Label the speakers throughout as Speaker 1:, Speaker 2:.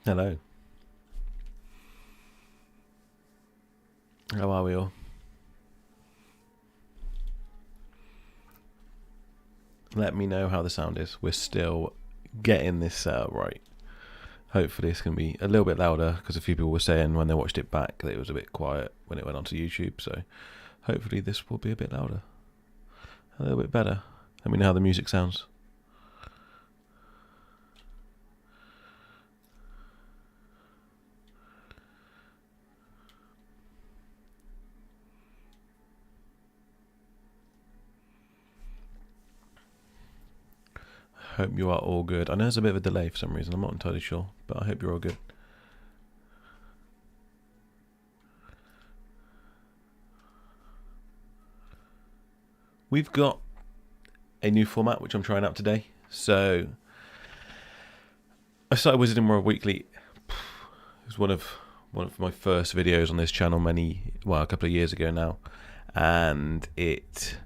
Speaker 1: Hello. How are we all? Let me know how the sound is. We're still getting this set up right. Hopefully it's going to be a little bit louder, because a few people were saying when they watched it back that it was a bit quiet when it went onto YouTube. So hopefully this will be a bit louder, a little bit better. Let me know how the music sounds. Hope you are all good. I know there's a bit of a delay for some reason. I'm not entirely sure, but I hope you're all good. We've got a new format which I'm trying out today. So I started Wizarding World Weekly. It was one of my first videos on this channel a couple of years ago now, and it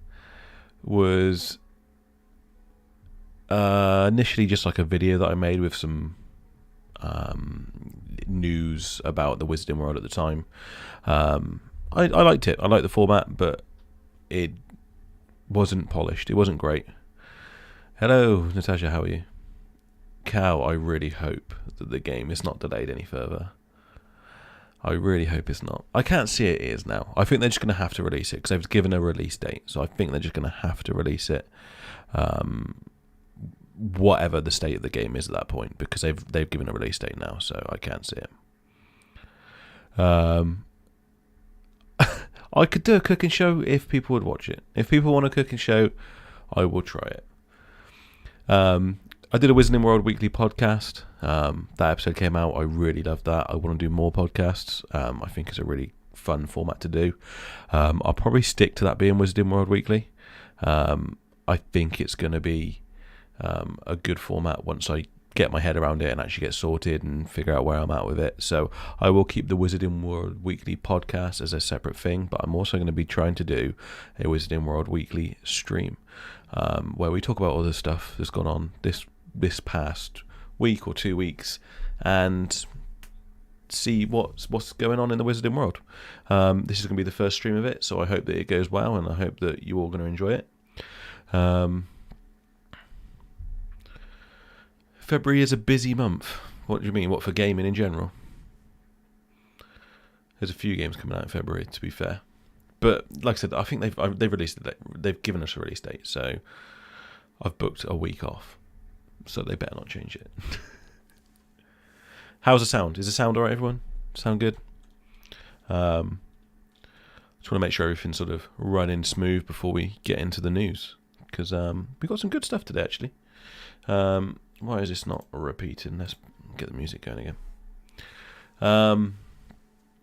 Speaker 1: was initially just like a video that I made with some news about the Wizarding World at the time. I liked it. I liked the format, but it wasn't polished. It wasn't great. Hello, Natasha. How are you? Cal, I really hope that the game is not delayed any further. I really hope it's not. I can't see it is now. I think they're just going to have to release it because they've given a release date. So I think they're just going to have to release it. Whatever the state of the game is at that point, because they've given a release date now, so I can't see it. I could do a cooking show if people would watch it. If people want a cooking show, I will try it. I did a Wizarding World Weekly podcast. That episode came out. I really loved that. I want to do more podcasts. I think it's a really fun format to do. I'll probably stick to that being Wizarding World Weekly. I think it's going to be a good format once I get my head around it and actually get sorted and figure out where I'm at with it. So I will keep the Wizarding World Weekly podcast as a separate thing, but I'm also going to be trying to do a Wizarding World Weekly stream where we talk about all the stuff that's gone on this past week or 2 weeks and see what's going on in the Wizarding World. This is going to be the first stream of it, so I hope that it goes well, and I hope that you're all going to enjoy it. February is a busy month. What do you mean? What, for gaming in general? There's a few games coming out in February, to be fair. But like I said, I think they've released it. They've given us a release date, so I've booked a week off. So they better not change it. How's the sound? Is the sound alright, everyone? Sound good? Just want to make sure everything's sort of running smooth before we get into the news, because we got some good stuff today, actually. Why is this not repeating? Let's get the music going again.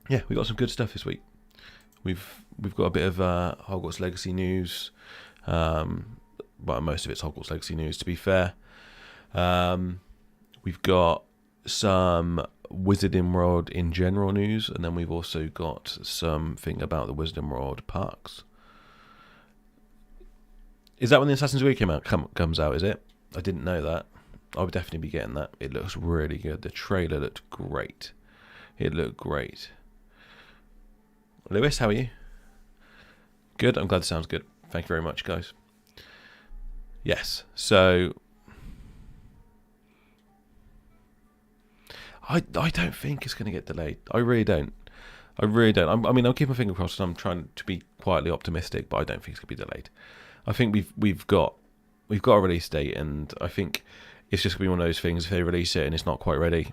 Speaker 1: Yeah, we got some good stuff this week. We've got a bit of Hogwarts Legacy news. Well, most of it's Hogwarts Legacy news, to be fair. We've got some Wizarding World in general news, and then we've also got something about the Wizarding World parks. Is that when the Assassin's Creed comes out, is it? I didn't know that. I would definitely be getting that. It looks really good. The trailer looked great. It looked great. Lewis, how are you? Good. I'm glad it sounds good. Thank you very much, guys. Yes. So I don't think it's going to get delayed. I really don't. I mean, I'll keep my finger crossed, and I'm trying to be quietly optimistic, but I don't think it's going to be delayed. I think we've got a release date, and I think it's just going to be one of those things. If they release it and it's not quite ready,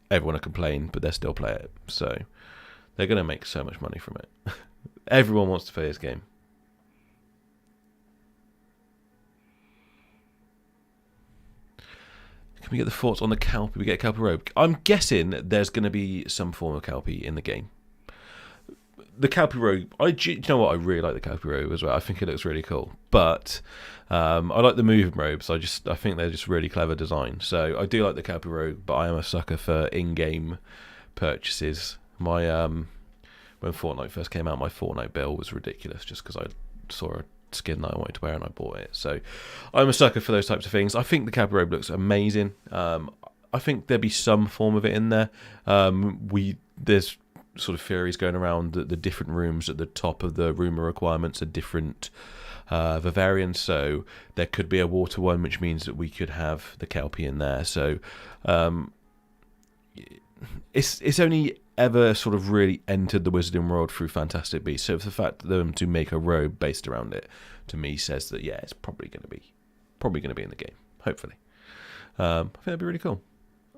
Speaker 1: everyone will complain, but they'll still play it. So they're going to make so much money from it. Everyone wants to play this game. Can we get the thoughts on the Kelpie? We get a Kelpie robe. I'm guessing there's going to be some form of Kelpie in the game. The Kelpie robe, you know what? I really like the Kelpie robe as well. I think it looks really cool. But I like the moving robes. I think they're just really clever design. So I do like the Kelpie robe, but I am a sucker for in-game purchases. My when Fortnite first came out, my Fortnite bill was ridiculous just because I saw a skin that I wanted to wear and I bought it. So I'm a sucker for those types of things. I think the Kelpie robe looks amazing. I I think there'll be some form of it in there. There's sort of theories going around that the different rooms at the top of the rumour requirements are different Bavarians, so there could be a water one, which means that we could have the Kelpie in there. So it's only ever sort of really entered the Wizarding World through Fantastic Beasts. So the fact that them to make a robe based around it, to me, says that it's probably going to be in the game. Hopefully, I think that'd be really cool.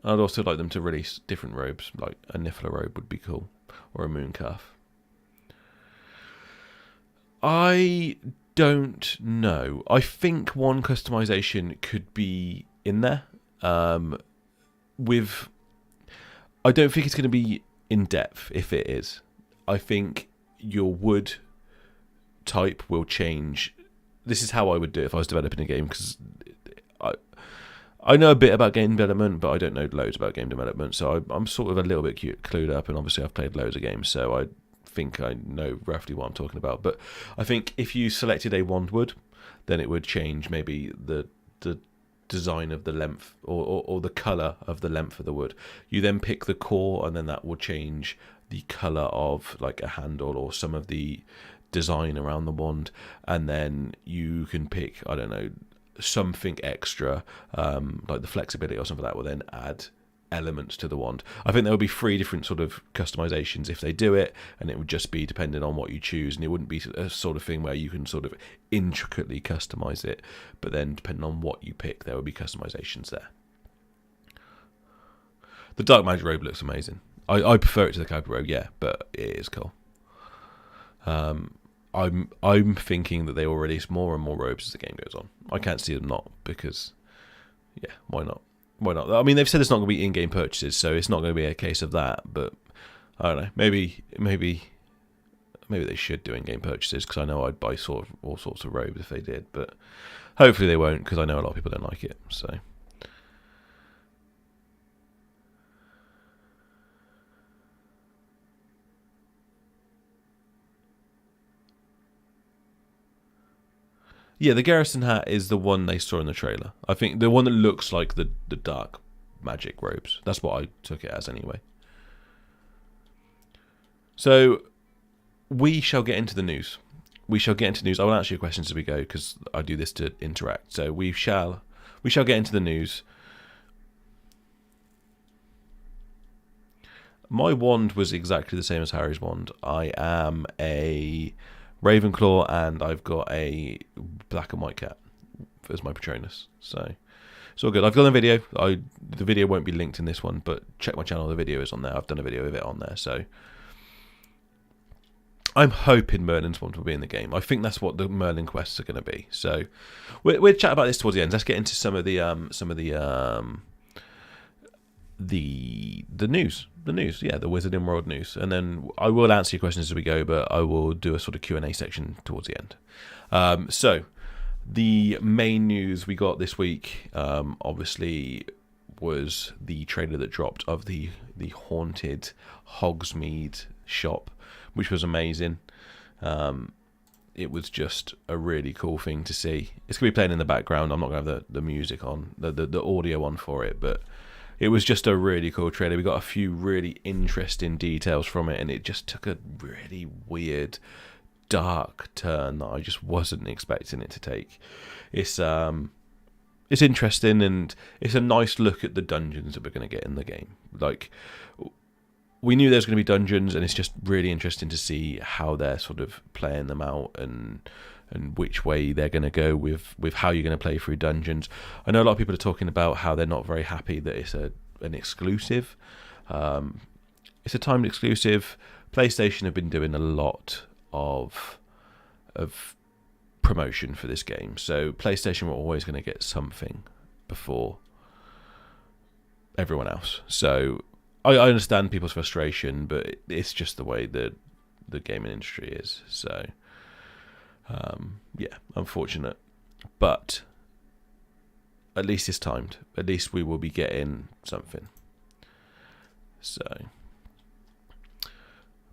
Speaker 1: I'd also like them to release different robes, like a Niffler robe would be cool, or a Mooncalf. I don't know. I think one customization could be in there. I don't think it's going to be in depth. If it is, I think your wood type will change. This is how I would do it if I was developing a game, because I know a bit about game development, but I don't know loads about game development. So I'm sort of a little bit clued up, and obviously I've played loads of games, so I think I know roughly what I'm talking about. But I think if you selected a wand wood, then it would change maybe the design of the length or the colour of the length of the wood. You then pick the core, and then that will change the colour of like a handle or some of the design around the wand. And then you can pick, I don't know, something extra, like the flexibility or something like that will then add elements to the wand. I think there will be 3 different sort of customizations if they do it, and it would just be depending on what you choose, and it wouldn't be a sort of thing where you can sort of intricately customize it, but then depending on what you pick, there will be customizations there. The Dark Magic robe looks amazing. I prefer it to the Kelpie robe, but it is cool. I'm thinking that they will release more and more robes as the game goes on. I can't see them not, because why not? Why not? I mean, they've said it's not going to be in-game purchases, so it's not going to be a case of that. But I don't know. Maybe they should do in-game purchases, because I know I'd buy all sorts of robes if they did. But hopefully they won't, because I know a lot of people don't like it. So the Garrison hat is the one they saw in the trailer. I think the one that looks like the Dark Magic robes. That's what I took it as anyway. So we shall get into the news. I will answer your questions as we go, because I do this to interact. So we shall get into the news. My wand was exactly the same as Harry's wand. I am a Ravenclaw, and I've got a black and white cat as my Patronus. So it's all good. I've got a video. The video won't be linked in this one, but check my channel. The video is on there. I've done a video of it on there. So I'm hoping Merlin's wand will be in the game. I think that's what the Merlin quests are going to be. So we'll chat about this towards the end. Let's get into some of the news. The Wizarding World news, and then I will answer your questions as we go, but I will do a sort of Q&A section towards the end. So the main news we got this week, obviously, was the trailer that dropped of the haunted Hogsmeade shop, which was amazing. It was just a really cool thing to see. It's going to be playing in the background. I'm not going to have the music on, the audio on for it, but it was just a really cool trailer. We got a few really interesting details from it, and it just took a really weird, dark turn that I just wasn't expecting it to take. It's interesting, and it's a nice look at the dungeons that we're going to get in the game. Like, we knew there was going to be dungeons, and it's just really interesting to see how they're sort of playing them out, and which way they're going to go with how you're going to play through dungeons. I know a lot of people are talking about how they're not very happy that it's an exclusive. It's a timed exclusive. PlayStation have been doing a lot of promotion for this game, so PlayStation were always going to get something before everyone else. So I understand people's frustration, but it's just the way the gaming industry is. So unfortunate, but at least it's timed. At least we will be getting something. So,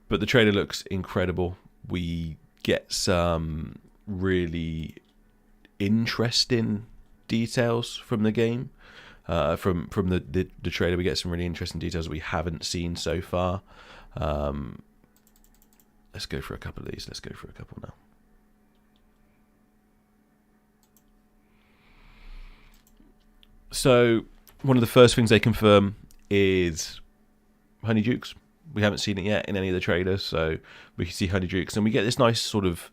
Speaker 1: but the trailer looks incredible. We get some really interesting details from the game. from the trailer. We get some really interesting details that we haven't seen so far. Let's go for a couple of these. Let's go for a couple now. So one of the first things they confirm is Honeydukes. We haven't seen it yet in any of the trailers, so we can see Honeydukes, and we get this nice sort of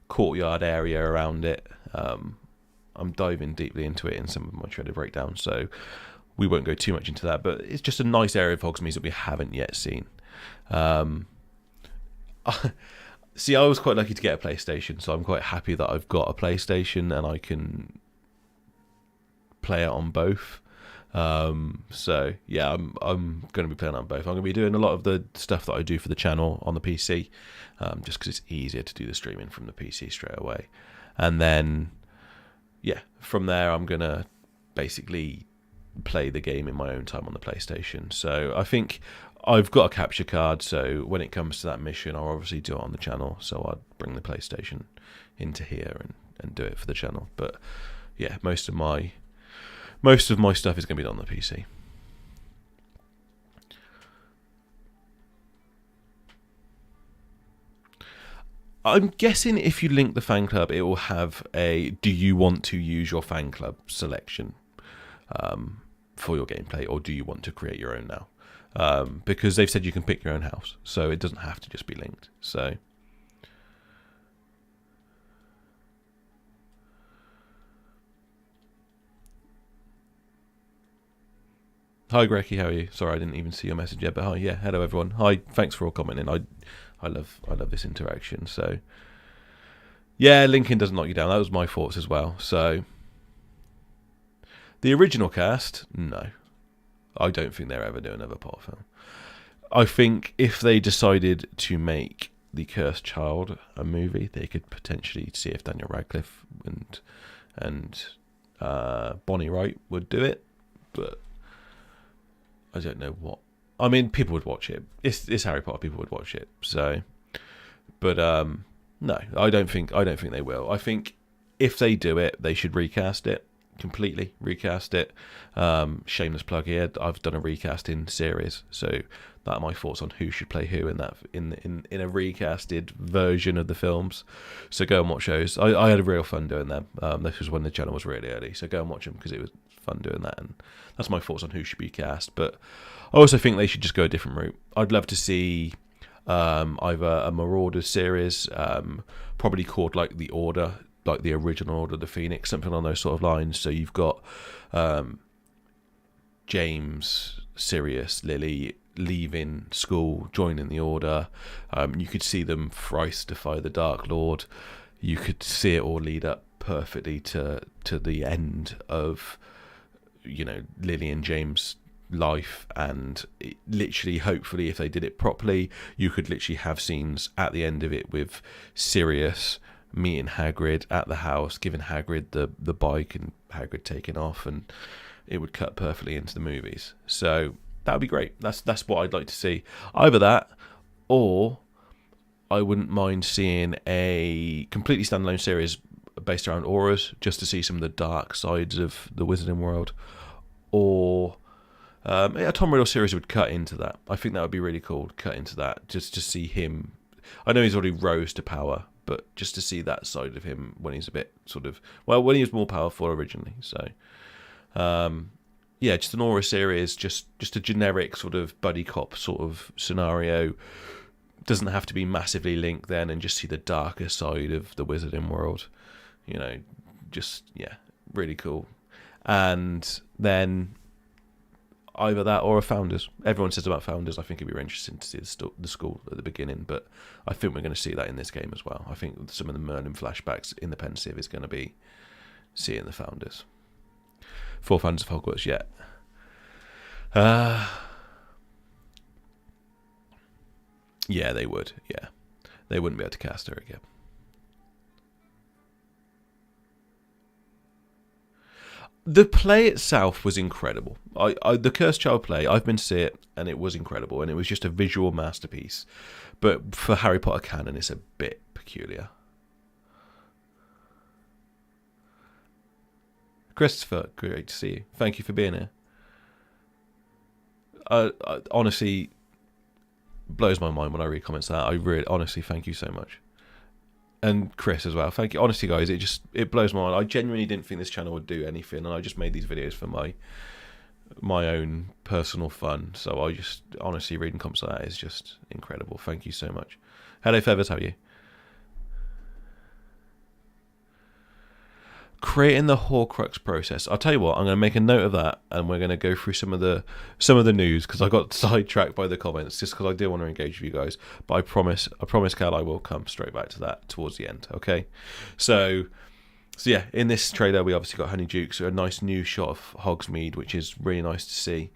Speaker 1: courtyard area around it. I'm diving deeply into it in some of my trailer breakdowns, so we won't go too much into that, but it's just a nice area of Hogsmeade that we haven't yet seen. See, I was quite lucky to get a PlayStation, so I'm quite happy that I've got a PlayStation and I can play it on both. So yeah, I'm going to be playing on both. I'm going to be doing a lot of the stuff that I do for the channel on the PC, just because it's easier to do the streaming from the PC straight away. And then, yeah, from there I'm going to basically play the game in my own time on the PlayStation. So I think I've got a capture card, so when it comes to that mission, I'll obviously do it on the channel. So I'd bring the PlayStation into here and do it for the channel. But yeah, most of my stuff is going to be on the PC. I'm guessing if you link the fan club, it will have a do you want to use your fan club selection for your gameplay, or do you want to create your own now? Because they've said you can pick your own house, so it doesn't have to just be linked. So hi Grecky, how are you? Sorry, I didn't even see your message yet, but hi, yeah, hello everyone. Hi, thanks for all commenting. I love this interaction. So yeah, linking doesn't knock you down. That was my thoughts as well. So the original cast, no, I don't think they'll ever do another Potter film. I think if they decided to make The Cursed Child a movie, they could potentially see if Daniel Radcliffe and Bonnie Wright would do it, but I don't know what. I mean, people would watch it. It's Harry Potter. People would watch it. So, but no, I don't think they will. I think if they do it, they should recast it completely. Recast it. Shameless plug here. I've done a recasting series, so that are my thoughts on who should play who in that in a recasted version of the films. So go and watch those. I had a real fun doing them. This was when the channel was really early, so go and watch them because it was fun doing that, and that's my thoughts on who should be cast. But I also think they should just go a different route. I'd love to see either a Marauders series, probably called like the Order, like the original Order of the Phoenix, something on those sort of lines. So you've got James, Sirius, Lily leaving school, joining the Order. You could see them thrice defy the Dark Lord. You could see it all lead up perfectly to the end of, you know, Lily and James' life, and it, literally, hopefully, if they did it properly, you could literally have scenes at the end of it with Sirius meeting Hagrid at the house, giving Hagrid the bike, and Hagrid taking off, and it would cut perfectly into the movies. So that would be great. That's what I'd like to see. Either that, or I wouldn't mind seeing a completely standalone series based around auras, just to see some of the dark sides of the wizarding world, or a Tom Riddle series would cut into that. I think that would be really cool. Cut into that, just to see him. I know he's already rose to power, but just to see that side of him when he's a bit sort of, well, when he was more powerful originally. So yeah, just an aura series, just a generic sort of buddy cop sort of scenario. Doesn't have to be massively linked then, and just see the darker side of the wizarding world. You know, just, yeah, really cool. And then either that or a Founders. Everyone says about Founders. I think it'd be very interesting to see the school at the beginning, but I think we're going to see that in this game as well. I think some of the Merlin flashbacks in the Pensive is going to be seeing the Founders. 4 Founders of Hogwarts yet. Yeah, they would. Yeah, they wouldn't be able to cast her again. The play itself was incredible. The Cursed Child play, I've been to see it, and it was incredible, and it was just a visual masterpiece. But for Harry Potter canon, it's a bit peculiar. Christopher, great to see you. Thank you for being here. Honestly, blows my mind when I read comments like that. I really, honestly, thank you so much. And Chris as well. Thank you. Honestly, guys, it blows my mind. I genuinely didn't think this channel would do anything, and I just made these videos for my own personal fun. So I just, honestly, reading comments like that is just incredible. Thank you so much. Hello, Feathers, how are you? Creating the Horcrux process. I'll tell you what, I'm going to make a note of that, and we're going to go through some of the news, because I got sidetracked by the comments, just because I do want to engage with you guys. But I promise, Cal, I will come straight back to that towards the end. Okay, so yeah, in this trailer we obviously got Honeydew, so a nice new shot of Hogsmeade, which is really nice to see.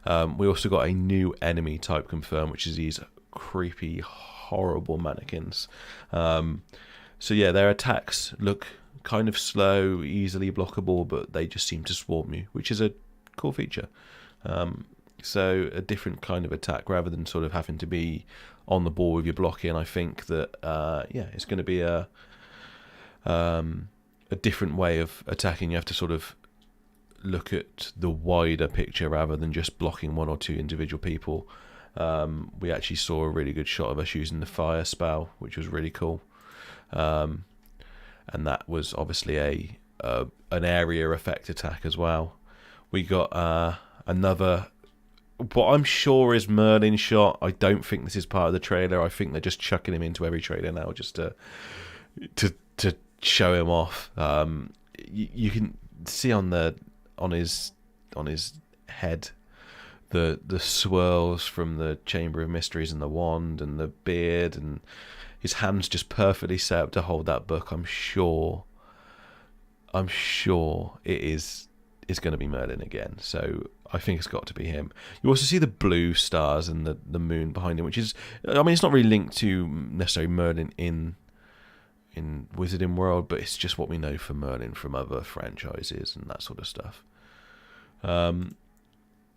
Speaker 1: We also got a new enemy type confirmed, which is these creepy, horrible mannequins. So yeah, their attacks look kind of slow, easily blockable, but they just seem to swarm you, which is a cool feature. So a different kind of attack rather than sort of having to be on the ball with your blocking. I think that yeah, it's going to be a different way of attacking. You have to sort of look at the wider picture rather than just blocking one or two individual people. We actually saw a really good shot of us using the fire spell, which was really cool. And that was obviously an area effect attack as well. We got another, what I'm sure is Merlin shot. I don't think this is part of the trailer. I think they're just chucking him into every trailer now just to show him off. You can see on his head the swirls from the Chamber of Mysteries and the wand and the beard, and his hand's just perfectly set up to hold that book. I'm sure it's going to be Merlin again. So I think it's got to be him. You also see the blue stars and the moon behind him, which is, I mean, it's not really linked to necessarily Merlin in Wizarding World, but it's just what we know for Merlin from other franchises and that sort of stuff.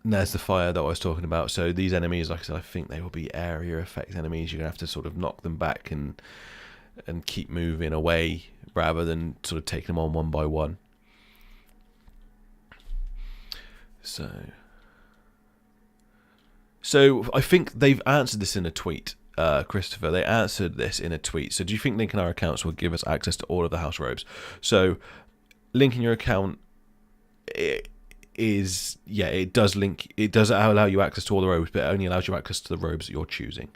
Speaker 1: And there's the fire that I was talking about. So these enemies, like I said, I think they will be area effect enemies. You're going to have to sort of knock them back and keep moving away rather than sort of taking them on one by one. So I think they've answered this in a tweet, Christopher. They answered this in a tweet. So do you think linking our accounts will give us access to all of the house robes? So linking your account, it does link. It does allow you access to all the robes, but it only allows you access to the robes that you're choosing.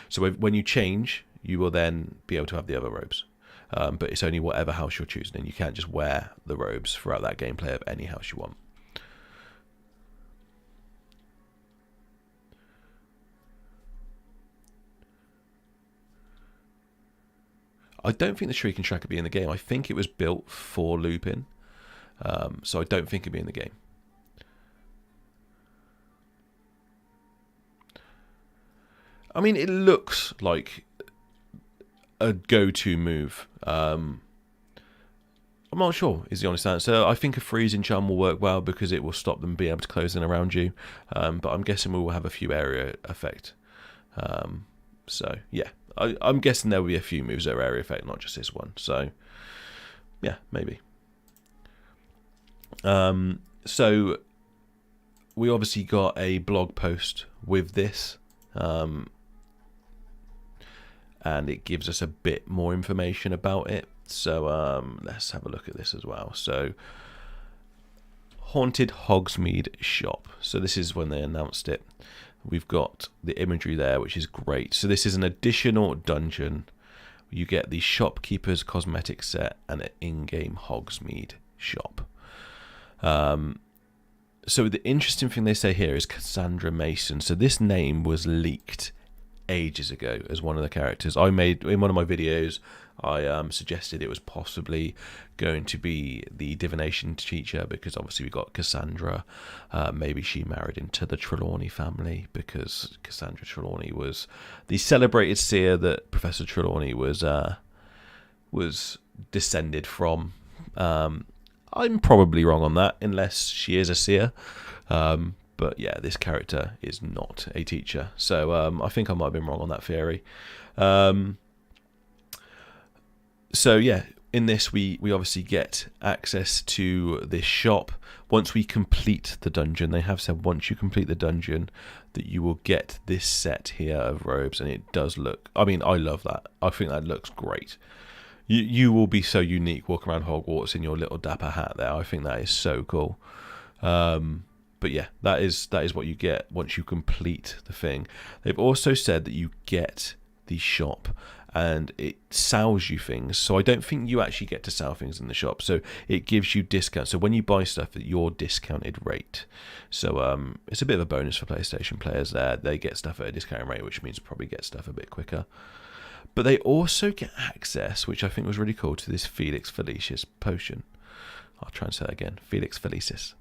Speaker 1: So when you change, you will then be able to have the other robes. But it's only whatever house you're choosing, and you can't just wear the robes throughout that gameplay of any house you want. I don't think the Shrieking Shack could be in the game. I think it was built for Lupin, so I don't think it'd be in the game. I mean, it looks like a go-to move. I'm not sure is the honest answer. I think a freezing charm will work well because it will stop them being able to close in around you. But I'm guessing we will have a few area effect. So yeah, I'm guessing there will be a few moves that are area effect, not just this one. So yeah, maybe. So we obviously got a blog post with this. And it gives us a bit more information about it. So let's have a look at this as well. So Haunted Hogsmeade shop. So this is when they announced it. We've got the imagery there, which is great. So this is an additional dungeon. You get the shopkeeper's cosmetic set and an in-game Hogsmeade shop. So the interesting thing they say here is Cassandra Mason. So this name was leaked ages ago as one of the characters. I made in one of my videos, I suggested it was possibly going to be the divination teacher, because obviously we got Cassandra. Maybe she married into the Trelawney family, because Cassandra Trelawney was the celebrated seer that Professor Trelawney was descended from. I'm probably wrong on that, unless she is a seer. But yeah, this character is not a teacher. So I think I might have been wrong on that theory. So yeah, in this, we obviously get access to this shop. Once we complete the dungeon, they have said once you complete the dungeon that you will get this set here of robes, and it does look, I mean, I love that. I think that looks great. You will be so unique walking around Hogwarts in your little dapper hat there. I think that is so cool. But yeah, that is what you get once you complete the thing. They've also said that you get the shop and it sells you things. So I don't think you actually get to sell things in the shop. So it gives you discounts. So when you buy stuff at your discounted rate. So it's a bit of a bonus for PlayStation players there. They get stuff at a discounted rate, which means probably get stuff a bit quicker. But they also get access, which I think was really cool, to this Felix Felicis potion. I'll try and say that again. Felix Felicis.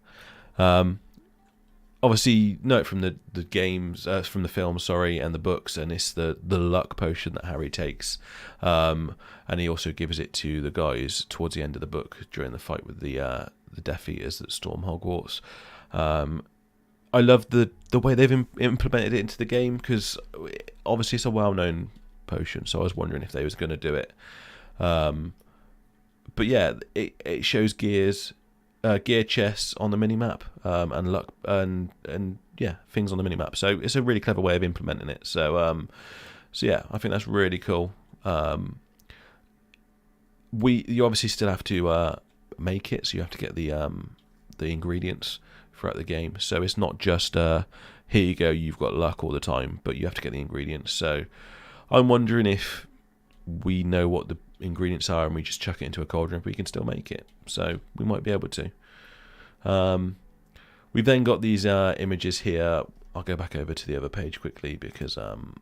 Speaker 1: Obviously, note from the games, from the film, and the books, and it's the luck potion that Harry takes, and he also gives it to the guys towards the end of the book during the fight with the Death Eaters that storm Hogwarts. I love the way they've implemented it into the game, because obviously it's a well-known potion, so I was wondering if they was going to do it. But yeah, it shows gear chests on the minimap, and luck and yeah, things on the minimap. So it's a really clever way of implementing it. So yeah, I think that's really cool. You obviously still have to make it, so you have to get the ingredients throughout the game. So it's not just here you go, you've got luck all the time, but you have to get the ingredients. So I'm wondering if we know what the ingredients are and we just chuck it into a cauldron, if we can still make it. So we might be able to. We've then got these images here. I'll go back over to the other page quickly because I've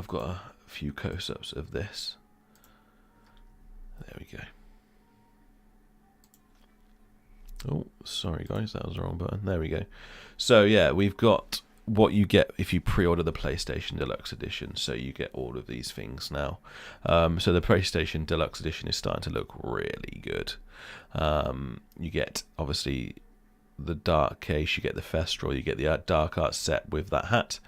Speaker 1: got a few close-ups of this. There we go. Oh, sorry guys, that was the wrong button. There we go. So yeah, we've got what you get if you pre-order the PlayStation Deluxe Edition. So you get all of these things now. So the PlayStation Deluxe Edition is starting to look really good. You get obviously the dark case, you get the Thestral, you get the dark art set with that hat,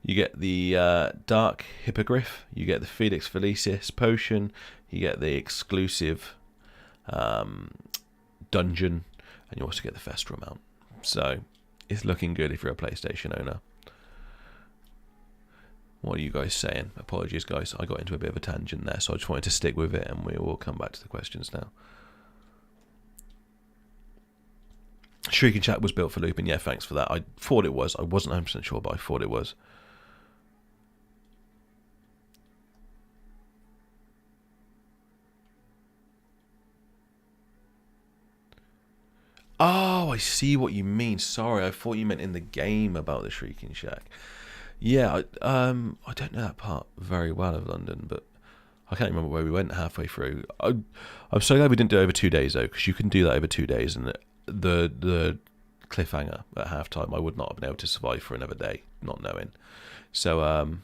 Speaker 1: you get the dark hippogriff, you get the Felix Felicis potion, you get the exclusive dungeon, and you also get the Thestral mount. So it's looking good if you're a PlayStation owner. What are you guys saying? Apologies, guys. I got into a bit of a tangent there, so I just wanted to stick with it, and we will come back to the questions now. Shrieking Chat was built for looping. Yeah, thanks for that. I thought it was. I wasn't 100% sure, but I thought it was. Oh, I see what you mean. Sorry, I thought you meant in the game about the Shrieking Shack. Yeah, I don't know that part very well of London, but I can't remember where we went halfway through. I'm so glad we didn't do it over 2 days though, because you can do that over 2 days, and the cliffhanger at halftime, I would not have been able to survive for another day, not knowing. So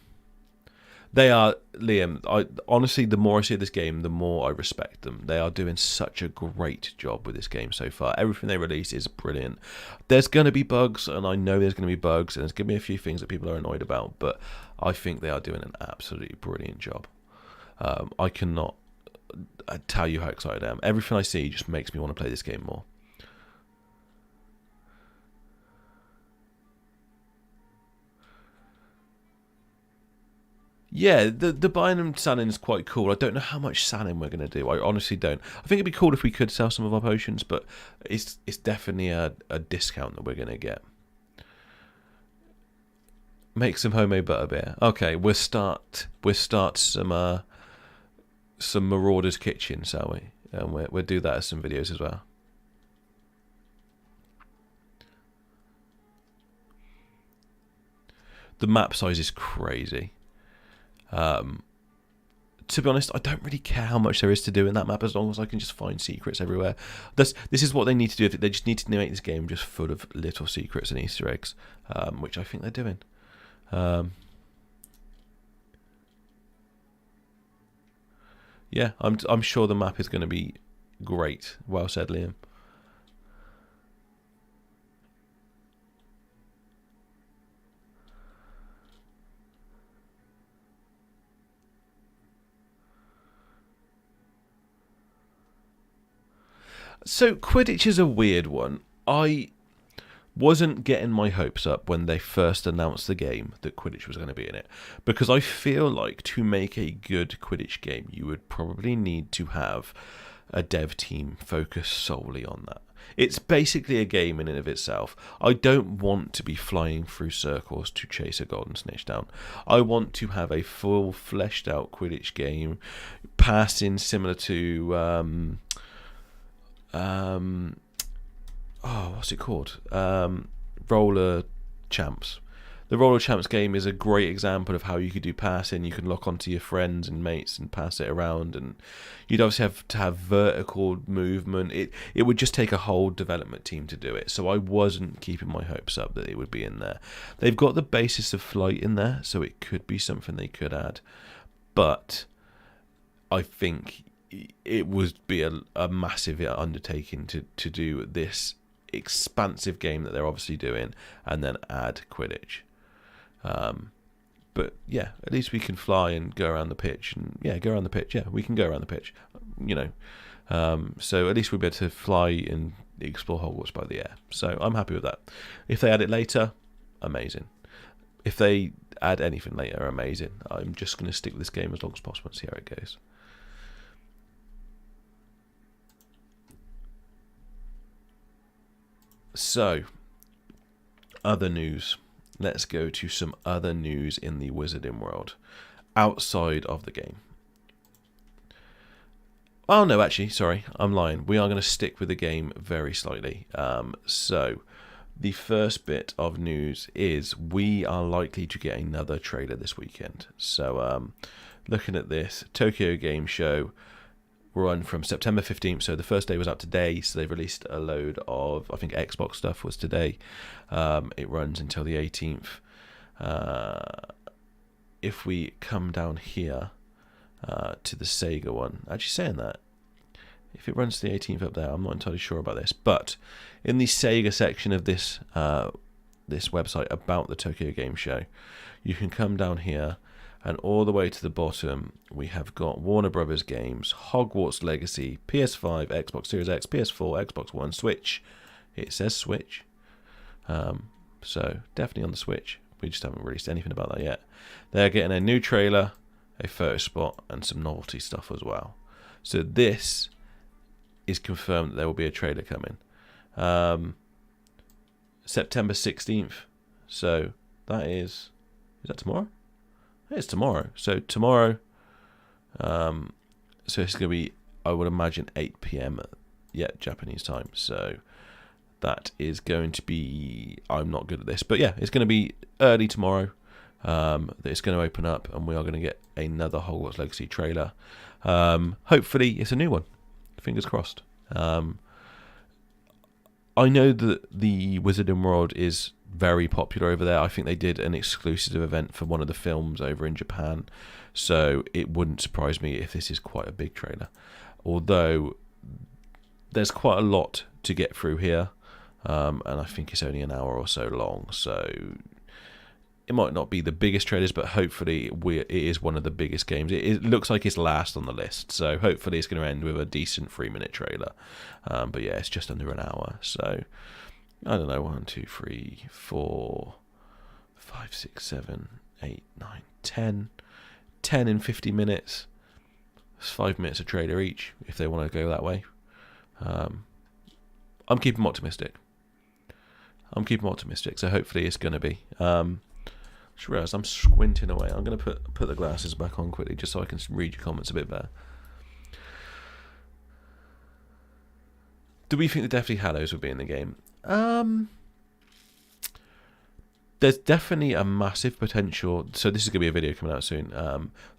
Speaker 1: they are, Liam, honestly, the more I see this game, the more I respect them. They are doing such a great job with this game so far. Everything they release is brilliant. There's going to be bugs, and I know there's going to be bugs, and there's going to be a few things that people are annoyed about, but I think they are doing an absolutely brilliant job. I cannot tell you how excited I am. Everything I see just makes me want to play this game more. Yeah, the buying and selling is quite cool. I don't know how much selling we're going to do. I honestly don't. I think it'd be cool if we could sell some of our potions, but it's definitely a discount that we're going to get. Make some homemade butterbeer. Okay, we'll start some Marauders Kitchen, shall we? And we'll do that as some videos as well. The map size is crazy. To be honest, I don't really care how much there is to do in that map, as long as I can just find secrets everywhere. This is what they need to do. They just need to make this game just full of little secrets and Easter eggs, which I think they're doing. Yeah, I'm sure the map is going to be great. Well said, Liam. So Quidditch is a weird one. I wasn't getting my hopes up when they first announced the game that Quidditch was going to be in it, because I feel like to make a good Quidditch game, you would probably need to have a dev team focus solely on that. It's basically a game in and of itself. I don't want to be flying through circles to chase a golden snitch down. I want to have a full fleshed out Quidditch game, passing similar to what's it called? Roller Champs. The Roller Champs game is a great example of how you could do passing. You can lock onto your friends and mates and pass it around, and you'd obviously have to have vertical movement. It would just take a whole development team to do it. So I wasn't keeping my hopes up that it would be in there. They've got the basis of flight in there, so it could be something they could add. But I think it would be a massive undertaking to do this expansive game that they're obviously doing and then add Quidditch. But yeah, at least we can fly and go around the pitch, and go around the pitch. Yeah, we can go around the pitch, so at least we'll be able to fly and explore Hogwarts by the air. So I'm happy with that. If they add it later, amazing. If they add anything later, amazing. I'm just going to stick with this game as long as possible and see how it goes. So, other news. Let's go to some other news in the Wizarding world outside of the game. Oh no, actually, sorry, I'm lying. We are going to stick with the game very slightly. So, the first bit of news is we are likely to get another trailer this weekend. So, looking at this, Tokyo Game Show run from September 15th, so the first day was out today, so they've released a load of, I think Xbox stuff was today. It runs until the 18th. If we come down here to the Sega one, actually saying that, if it runs to the 18th up there, I'm not entirely sure about this, but in the Sega section of this this website about the Tokyo Game Show, you can come down here, and all the way to the bottom, we have got Warner Brothers games, Hogwarts Legacy, PS5, Xbox Series X, PS4, Xbox One, Switch. It says Switch. So definitely on the Switch. We just haven't released anything about that yet. They're getting a new trailer, a photo spot, and some novelty stuff as well. So this is confirmed that there will be a trailer coming. September 16th. So that is that tomorrow? It's tomorrow. So tomorrow, so it's going to be, I would imagine, 8 p.m. Japanese time. So that is going to be, I'm not good at this, but yeah, it's going to be early tomorrow. That it's going to open up, and we are going to get another Hogwarts Legacy trailer. Hopefully, it's a new one. Fingers crossed. I know that the Wizarding World is very popular over there. I think they did an exclusive event for one of the films over in Japan, so it wouldn't surprise me if this is quite a big trailer, although there's quite a lot to get through here, and I think it's only an hour or so long, so it might not be the biggest trailers, but hopefully it is one of the biggest games. It looks like it's last on the list, so hopefully it's going to end with a decent 3-minute trailer. But yeah, it's just under an hour, so I don't know, 1, 2, 3, 4, 5, 6, 7, 8, 9, 10. 10 in 50 minutes. It's 5 minutes a trailer each, if they want to go that way. I'm keeping them optimistic. So hopefully it's going to be. Just realised I'm squinting away. I'm going to put the glasses back on quickly just so I can read your comments a bit better. Do we think the Deathly Hallows would be in the game? There's definitely a massive potential. So this is going to be a video coming out soon.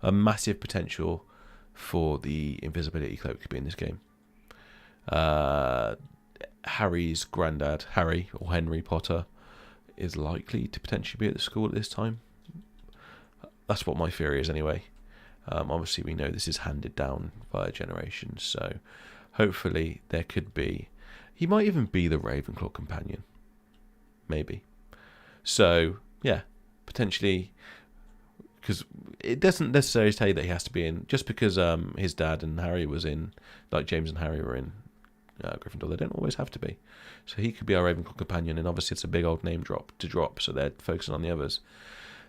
Speaker 1: A massive potential for the invisibility cloak to be in this game. Harry's granddad, Harry or Henry Potter, is likely to potentially be at the school at this time. That's what my theory is anyway. Obviously we know this is handed down via generations, so hopefully there could be, he might even be the Ravenclaw companion, maybe. So yeah, potentially, because it doesn't necessarily say that he has to be in, just because his dad and Harry was in, like James and Harry were in, Gryffindor. They don't always have to be. So he could be our Ravenclaw companion, and obviously it's a big old name drop to drop, so they're focusing on the others.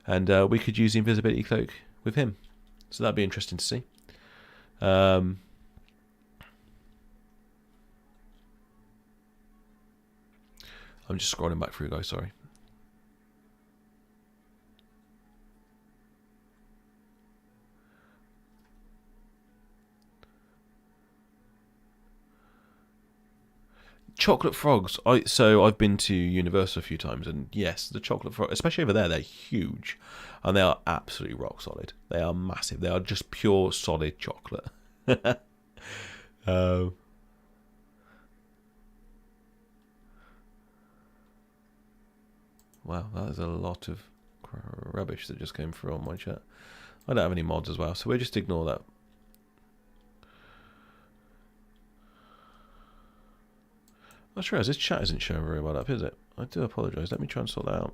Speaker 1: And we could use the invisibility cloak with him. So that'd be interesting to see. I'm just scrolling back through, guys, sorry. Chocolate frogs. I've been to Universal a few times, and yes, the chocolate frog, especially over there, they're huge, and they are absolutely rock solid. They are massive. They are just pure solid chocolate. Wow, that is a lot of rubbish that just came through on my chat. I don't have any mods as well, so we'll just ignore that. I'm sure this chat isn't showing very well up, is it? I do apologise. Let me try and sort that out.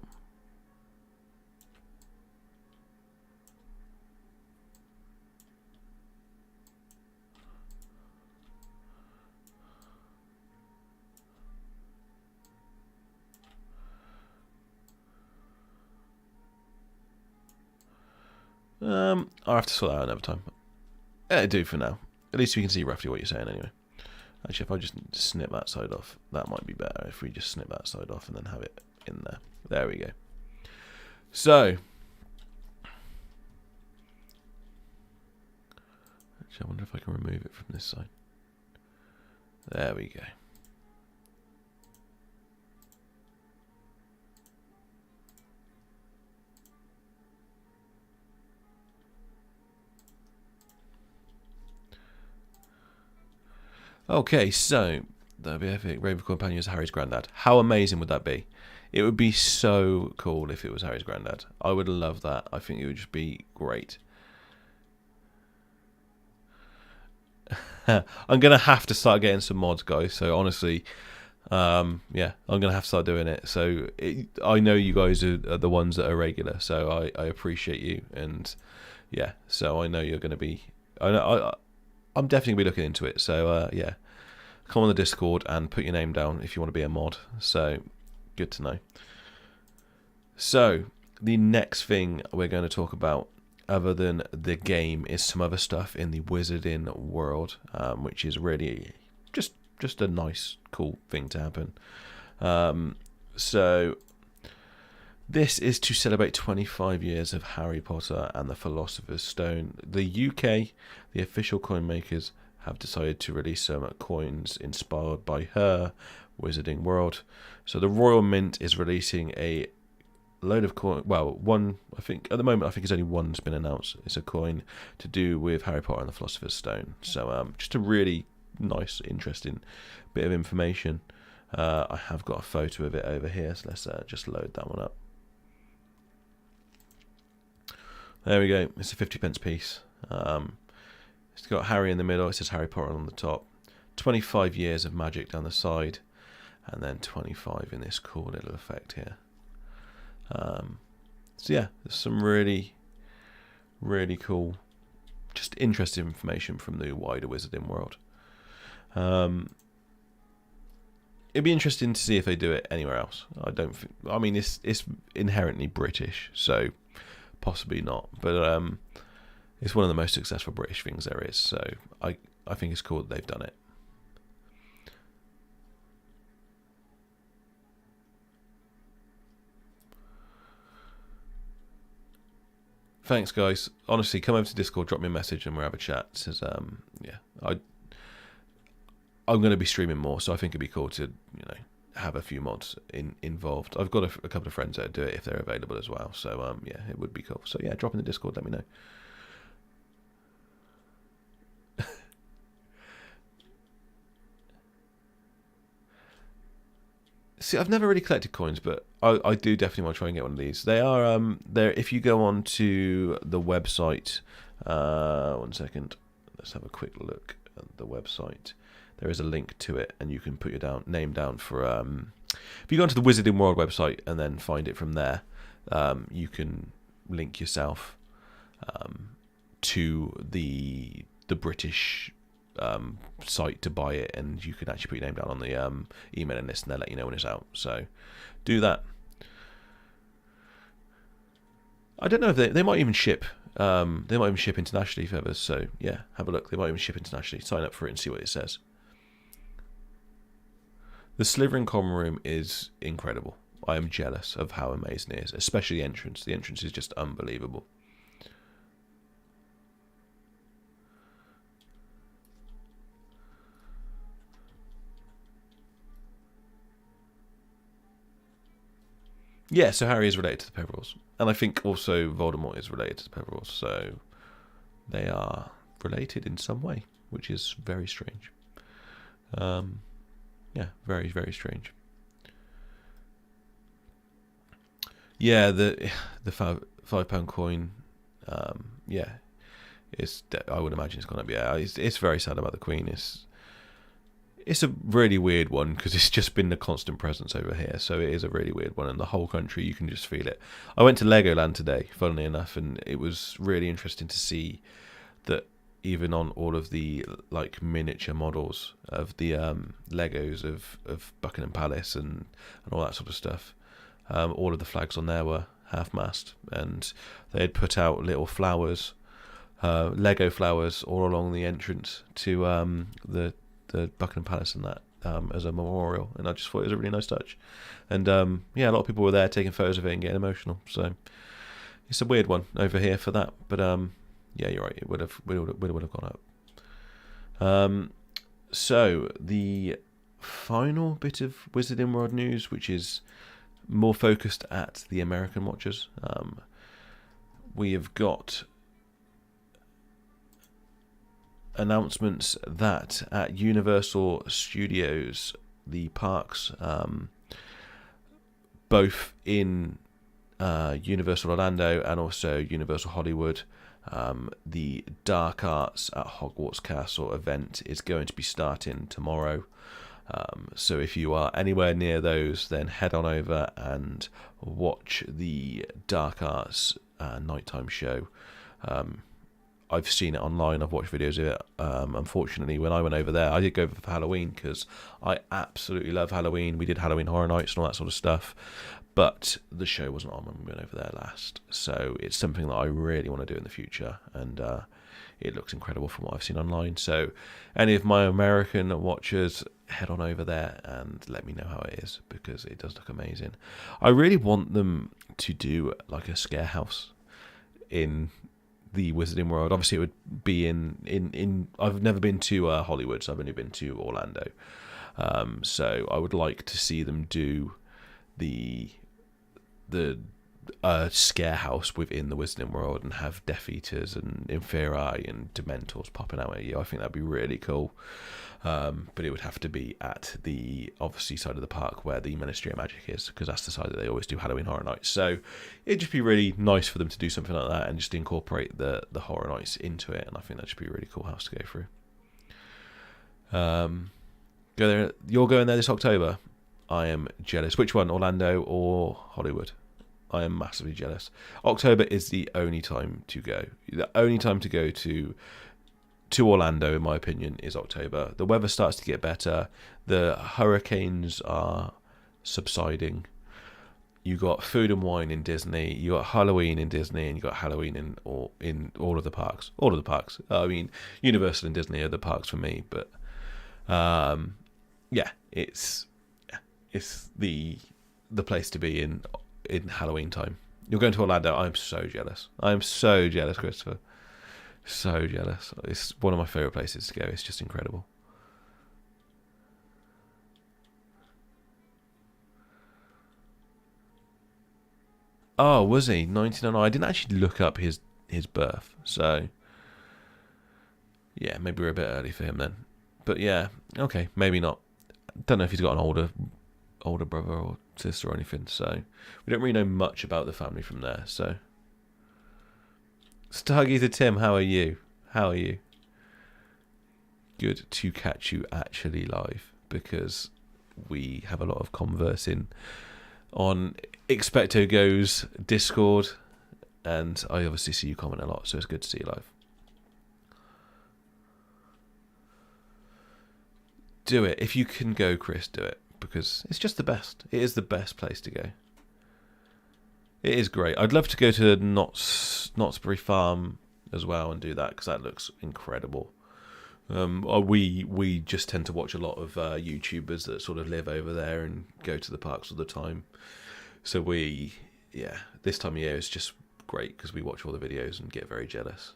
Speaker 1: I'll have to sort that out another time. It'll do for now. At least we can see roughly what you're saying anyway. Actually, if I just snip that side off, that might be better. If we just snip that side off and then have it in there. There we go. So, actually, I wonder if I can remove it from this side. There we go. Okay, so the Ravenclaw companion is Harry's granddad. How amazing would that be? It would be so cool if it was Harry's granddad. I would love that. I think it would just be great. I'm going to have to start getting some mods, guys. So honestly, yeah, I'm going to have to start doing it. So I know you guys are the ones that are regular. So I appreciate you. And yeah, so I know you're going to be... I'm definitely going to be looking into it. So yeah, come on the Discord and put your name down if you want to be a mod. So good to know. So the next thing we're going to talk about, other than the game, is some other stuff in the Wizarding world, which is really just a nice, cool thing to happen. So this is to celebrate 25 years of Harry Potter and the Philosopher's Stone. The UK, the official coin makers, have decided to release some coins inspired by her Wizarding world. So the Royal Mint is releasing a load of coin. Well, one, I think at the moment, I think it's only one's been announced. It's a coin to do with Harry Potter and the Philosopher's Stone. So just a really nice, interesting bit of information. I have got a photo of it over here, so let's just load that one up. There we go. It's a 50p piece. It's got Harry in the middle. It says Harry Potter on the top. 25 years of magic down the side, and then 25 in this cool little effect here. So yeah, there's some really, really cool, just interesting information from the wider Wizarding world. It'd be interesting to see if they do it anywhere else. I mean, it's inherently British, so possibly not. But it's one of the most successful British things there is. So I think it's cool that they've done it. Thanks, guys. Honestly, come over to Discord, drop me a message, and we'll have a chat. It says, yeah, I'm going to be streaming more, so I think it'd be cool to, have a few mods involved. I've got a couple of friends that do it if they're available as well. So yeah, it would be cool. So yeah, drop in the Discord, let me know. See, I've never really collected coins, but I do definitely want to try and get one of these. They are there. If you go on to the website, 1 second, let's have a quick look at the website. There is a link to it, and you can put your name down for. If you go onto the Wizarding World website and then find it from there, you can link yourself to the British site to buy it, and you can actually put your name down on the emailing list, and they'll let you know when it's out. So do that. I don't know if they might even ship. They might even ship internationally if ever. So yeah, have a look. They might even ship internationally. Sign up for it and see what it says. The Slithering common room is incredible. I am jealous of how amazing it is, especially the entrance. The entrance is just unbelievable. Yeah, so Harry is related to the Peverils. And I think also Voldemort is related to the Peverils. So they are related in some way, which is very strange. Yeah, very, very strange. Yeah, the £5 coin. Yeah, I would imagine it's gonna be. Yeah, it's very sad about the Queen. It's a really weird one because it's just been the constant presence over here. So it is a really weird one, and the whole country, you can just feel it. I went to Legoland today, funnily enough, and it was really interesting to see that even on all of the like miniature models of the Legos of Buckingham Palace and all that sort of stuff, all of the flags on there were half-mast, and they had put out little flowers, Lego flowers, all along the entrance to the Buckingham Palace and that as a memorial, and I just thought it was a really nice touch. And yeah, a lot of people were there taking photos of it and getting emotional. So it's a weird one over here for that, but yeah, you're right. It would have gone up. So the final bit of Wizarding World news, which is more focused at the American watchers, we have got announcements that at Universal Studios, the parks, both in Universal Orlando and also Universal Hollywood, the Dark Arts at Hogwarts Castle event is going to be starting tomorrow. So if you are anywhere near those, then head on over and watch the Dark Arts nighttime show. I've seen it online. I've watched videos of it. Unfortunately, when I went over there, I did go for Halloween because I absolutely love Halloween. We did Halloween Horror Nights and all that sort of stuff. But the show wasn't on when we went over there last. So it's something that I really want to do in the future. And it looks incredible from what I've seen online. So any of my American watchers, head on over there and let me know how it is, because it does look amazing. I really want them to do like a scare house in the Wizarding World. Obviously, it would be in I've never been to Hollywood, so I've only been to Orlando. So I would like to see them do the scare house within the Wizarding World and have Death Eaters and Inferi and Dementors popping out at you. I think that'd be really cool. But it would have to be at the obviously side of the park where the Ministry of Magic is, because that's the side that they always do Halloween Horror Nights. So it'd just be really nice for them to do something like that and just incorporate the Horror Nights into it, and I think that should be a really cool house to go through. Go there. You're going there this October. I am jealous. Which one, Orlando or Hollywood? I am massively jealous. October is the only time to go. The only time to go to Orlando, in my opinion, is October. The weather starts to get better. The hurricanes are subsiding. You got food and wine in Disney. You got Halloween in Disney, and you got Halloween in all of the parks. All of the parks. I mean, Universal and Disney are the parks for me, but yeah, it's the place to be in Halloween time. You're going to Orlando. I'm so jealous. I'm so jealous, Christopher. So jealous. It's one of my favourite places to go. It's just incredible. Oh, was he 1909? I didn't actually look up his birth, so yeah, maybe we're a bit early for him then. But yeah, okay, maybe not. Don't know if he's got an older brother or sister or anything, so we don't really know much about the family from there. So Stargazer Tim, how are you? How are you? Good to catch you actually live, because we have a lot of conversing on Expecto Go's Discord, and I obviously see you comment a lot, so it's good to see you live. do it. If you can go, Chris, do it. Because it's just the best. It is the best place to go. It is great. I'd love to go to Knott's Berry Farm as well and do that, because that looks incredible. We just tend to watch a lot of YouTubers that sort of live over there and go to the parks all the time. So this time of year is just great because we watch all the videos and get very jealous.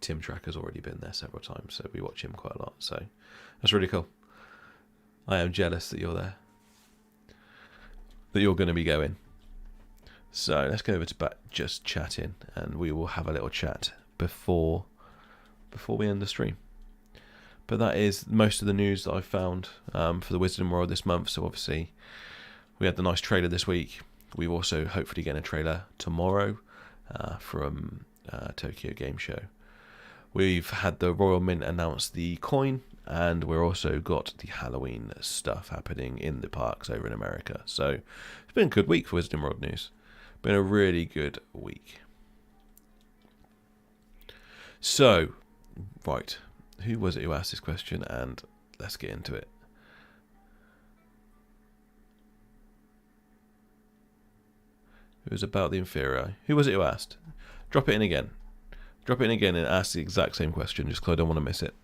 Speaker 1: Tim Tracker's already been there several times, so we watch him quite a lot. So that's really cool. I am jealous that you're there, that you're going to be going. So let's go over to just chatting, and we will have a little chat before we end the stream. But that is most of the news that I've found for the Wisdom World this month. So obviously we had the nice trailer this week. We've also hopefully getting a trailer tomorrow from Tokyo Game Show. We've had the Royal Mint announce the coin, and we're also got the Halloween stuff happening in the parks over in America. So it's been a good week for Wisdom World news. Been a really good week. So, right, who was it who asked this question? And let's get into it. It was about the inferior. Who was it who asked? Drop it in again. Drop it in again and ask the exact same question, just because I don't want to miss it.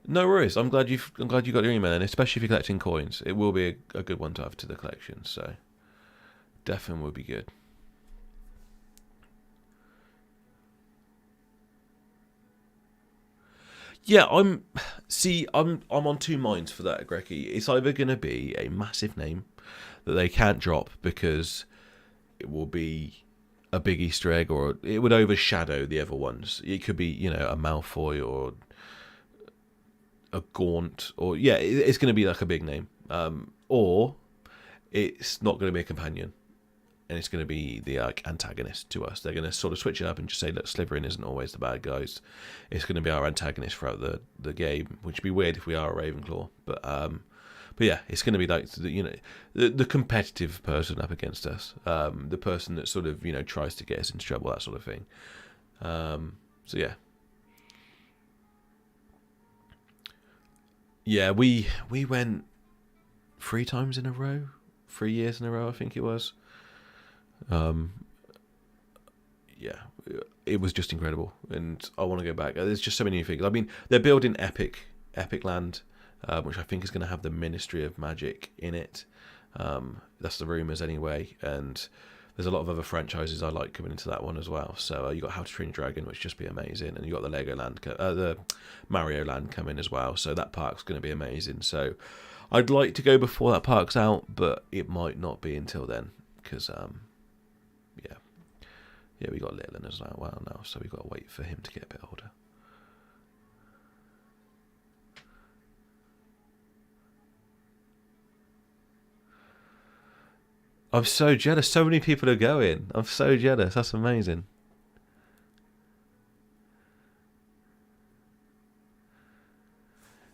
Speaker 1: No worries. I'm glad you got your email, and especially if you're collecting coins, it will be a good one to add to the collection. So definitely will be good. Yeah, I'm on two minds for that, Greggy. It's either going to be a massive name that they can't drop because it will be a big Easter egg, or it would overshadow the other ones. It could be, a Malfoy or a Gaunt, or it's going to be like a big name, or it's not going to be a companion, and it's going to be the antagonist to us. They're going to sort of switch it up and just say, look, Slytherin isn't always the bad guys. It's going to be our antagonist throughout the game, which would be weird if we are a Ravenclaw. But yeah, it's going to be like the competitive person up against us, the person that sort of tries to get us into trouble, that sort of thing. So yeah. Yeah, we went 3 times in a row, 3 years in a row, I think it was. Yeah, it was just incredible, and I want to go back. There's just so many new things. I mean, they're building Epic Land, which I think is going to have the Ministry of Magic in it. That's the rumours anyway, and there's a lot of other franchises I like coming into that one as well. So you got How to Train Your Dragon, which just be amazing, and you got the the Mario Land coming as well. So that park's going to be amazing. So I'd like to go before that park's out, but it might not be until then, because yeah, we got Littleton as well now, so we got to wait for him to get a bit older. I'm so jealous. So many people are going. I'm so jealous. That's amazing.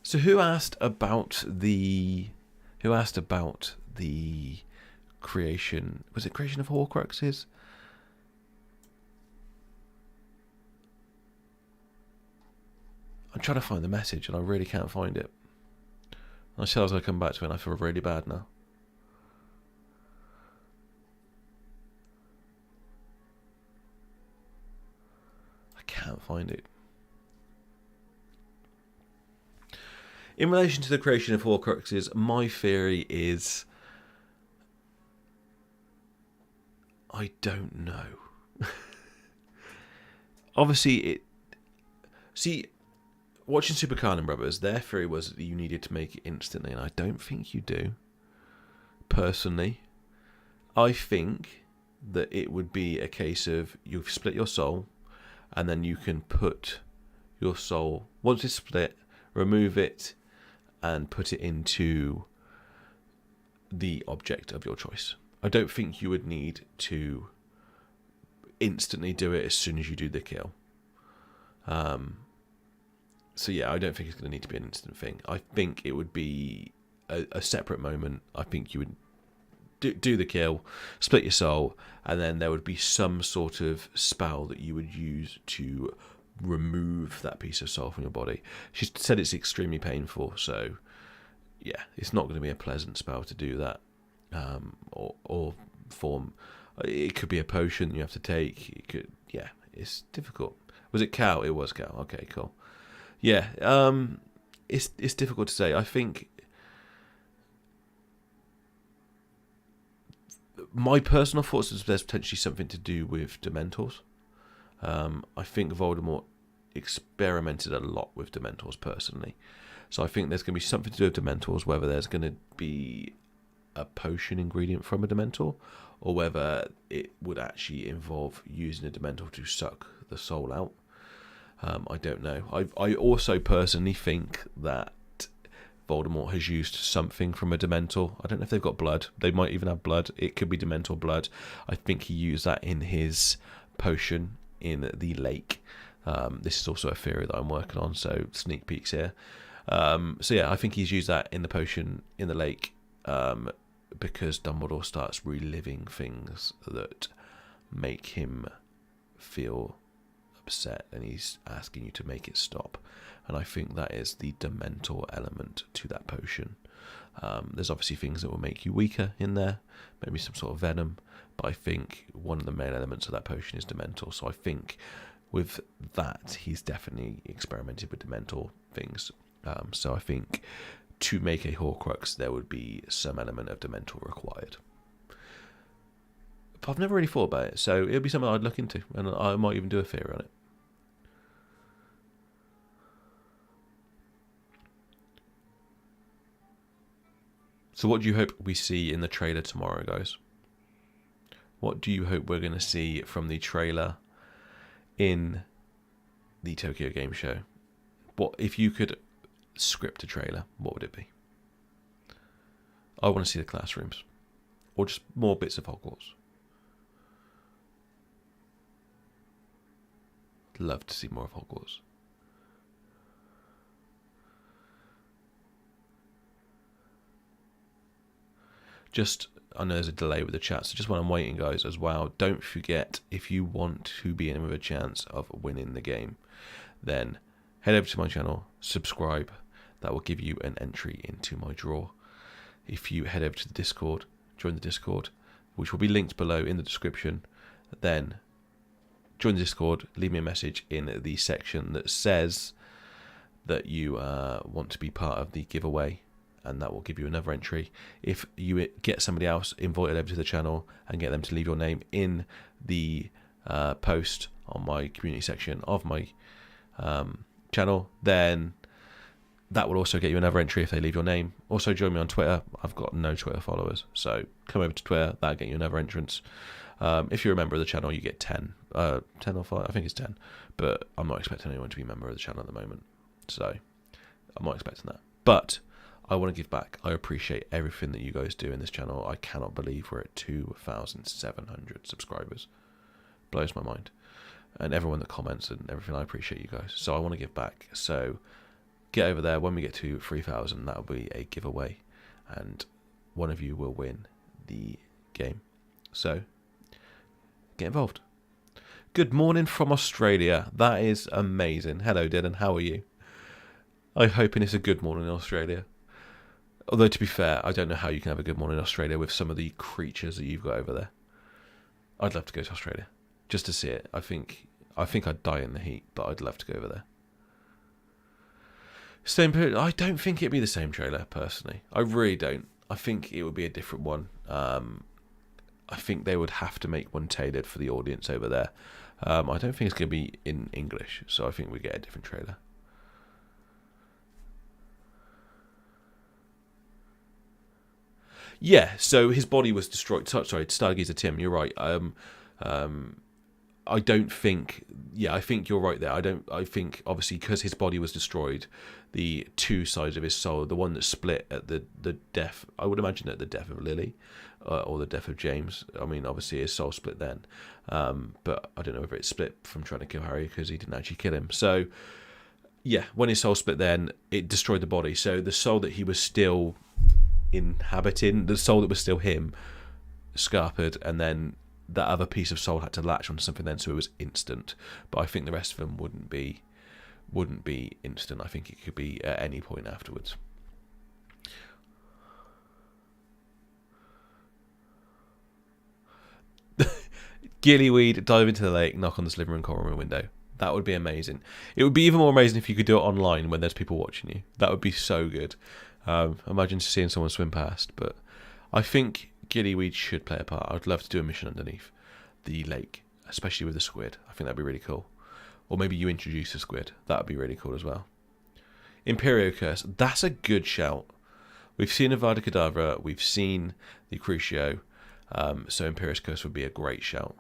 Speaker 1: So who asked about the creation? Was it creation of Horcruxes? I'm trying to find the message and I really can't find it. I said I was going to come back to it and I feel really bad now. I can't find it. In relation to the creation of Horcruxes, my theory is I don't know. Obviously, watching Super Carlin Brothers, their theory was that you needed to make it instantly, and I don't think you do. Personally, I think that it would be a case of you've split your soul, and then you can put your soul, once it's split, remove it, and put it into the object of your choice. I don't think you would need to instantly do it as soon as you do the kill. So yeah, I don't think it's going to need to be an instant thing. I think it would be a separate moment. I think you would do the kill, split your soul, and then there would be some sort of spell that you would use to remove that piece of soul from your body. She said it's extremely painful, so yeah, it's not going to be a pleasant spell to do that, or form. It could be a potion you have to take. It could, yeah, it's difficult. Was it Cal? It was Cal. Okay, cool. Yeah, it's difficult to say. I think my personal thoughts is there's potentially something to do with Dementors. I think Voldemort experimented a lot with Dementors personally. So I think there's going to be something to do with Dementors, whether there's going to be a potion ingredient from a Dementor, or whether it would actually involve using a Dementor to suck the soul out. I don't know. I also personally think that Voldemort has used something from a Dementor. I don't know if they've got blood. They might even have blood. It could be Dementor blood. I think he used that in his potion in the lake. This is also a theory that I'm working on, so sneak peeks here. So yeah, I think he's used that in the potion in the lake, because Dumbledore starts reliving things that make him feel upset, and he's asking you to make it stop. And I think that is the Dementor element to that potion. There's obviously things that will make you weaker in there, maybe some sort of venom, but I think one of the main elements of that potion is Dementor. So I think with that, he's definitely experimented with Dementor things. So I think to make a Horcrux, there would be some element of Dementor required. But I've never really thought about it, so it'll be something I'd look into, and I might even do a theory on it. So what do you hope we see in the trailer tomorrow, guys? What do you hope we're going to see from the trailer in the Tokyo Game Show? What if you could script a trailer, what would it be? I want to see the classrooms, or just more bits of Hogwarts. I'd love to see more of Hogwarts. Just, I know there's a delay with the chat, so just when I'm waiting, guys, as well, don't forget, if you want to be in with a chance of winning the game, then head over to my channel, subscribe. That will give you an entry into my draw. If you head over to the Discord, join the Discord, which will be linked below in the description, then join the Discord, leave me a message in the section that says that you want to be part of the giveaway, and that will give you another entry. If you get somebody else invited over to the channel and get them to leave your name in the post on my community section of my channel, then that will also get you another entry if they leave your name. Also join me on Twitter. I've got no Twitter followers, so come over to Twitter. That'll get you another entrance. If you're a member of the channel, you get 10 or 5. I think it's 10, but I'm not expecting anyone to be a member of the channel at the moment, so I'm not expecting that. But I want to give back. I appreciate everything that you guys do in this channel. I cannot believe we're at 2,700 subscribers. Blows my mind. And everyone that comments and everything, I appreciate you guys. So I want to give back. So get over there. When we get to 3,000, that'll be a giveaway, and one of you will win the game. So get involved. Good morning from Australia. That is amazing. Hello, Dylan. How are you? I'm hoping it's a good morning in Australia. Although, to be fair, I don't know how you can have a good morning in Australia with some of the creatures that you've got over there. I'd love to go to Australia just to see it. I think I'd die in the heat, but I'd love to go over there. Same period. I don't think it'd be the same trailer, personally. I really don't. I think it would be a different one. I think they would have to make one tailored for the audience over there. I don't think it's going to be in English, so I think we get a different trailer. Yeah, so his body was destroyed. Sorry, Stargazer Tim, you're right. I don't think. Yeah, I think you're right there. I think obviously because his body was destroyed, the two sides of his soul, the one that split at the death, I would imagine at the death of Lily, or the death of James. I mean, obviously his soul split then, but I don't know whether it split from trying to kill Harry because he didn't actually kill him. So yeah, when his soul split, then it destroyed the body. So the soul that he was still inhabiting, the soul that was still him, scarpered, and then that other piece of sole had to latch onto something then, so it was instant. But I think the rest of them wouldn't be instant. I think it could be at any point afterwards. Gillyweed, dive into the lake, knock on the living room coral room window. That would be amazing. It would be even more amazing if you could do it online when there's people watching you. That would be so good. Imagine seeing someone swim past. But I think Gillyweed should play a part. I'd love to do a mission underneath the lake, especially with the squid. I think that'd be really cool. Or maybe you introduce a squid. That would be really cool as well. Imperio Curse. That's a good shout. We've seen Avada Kedavra. We've seen the Crucio. So Imperious Curse would be a great shout.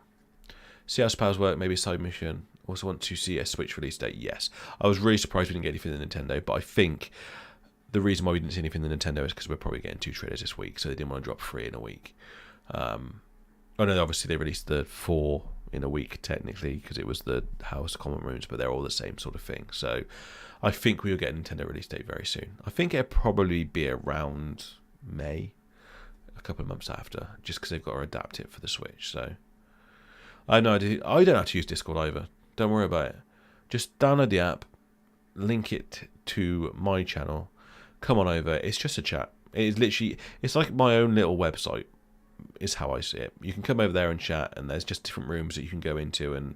Speaker 1: See how spells work. Maybe a side mission. Also want to see a Switch release date. Yes. I was really surprised we didn't get anything in the Nintendo. But I think the reason why we didn't see anything in the Nintendo is because we're probably getting 2 trailers this week. So they didn't want to drop 3 in a week. Oh no, obviously they released the 4 in a week technically because it was the House Common Rooms, but they're all the same sort of thing. So I think we will get a Nintendo release date very soon. I think it'll probably be around May, a couple of months after, just because they've got to adapt it for the Switch. So I know I don't have to use Discord either. Don't worry about it. Just download the app, link it to my channel, come on over. It's just a chat. It is literally, it's like my own little website is how I see it. You can come over there and chat, and there's just different rooms that you can go into and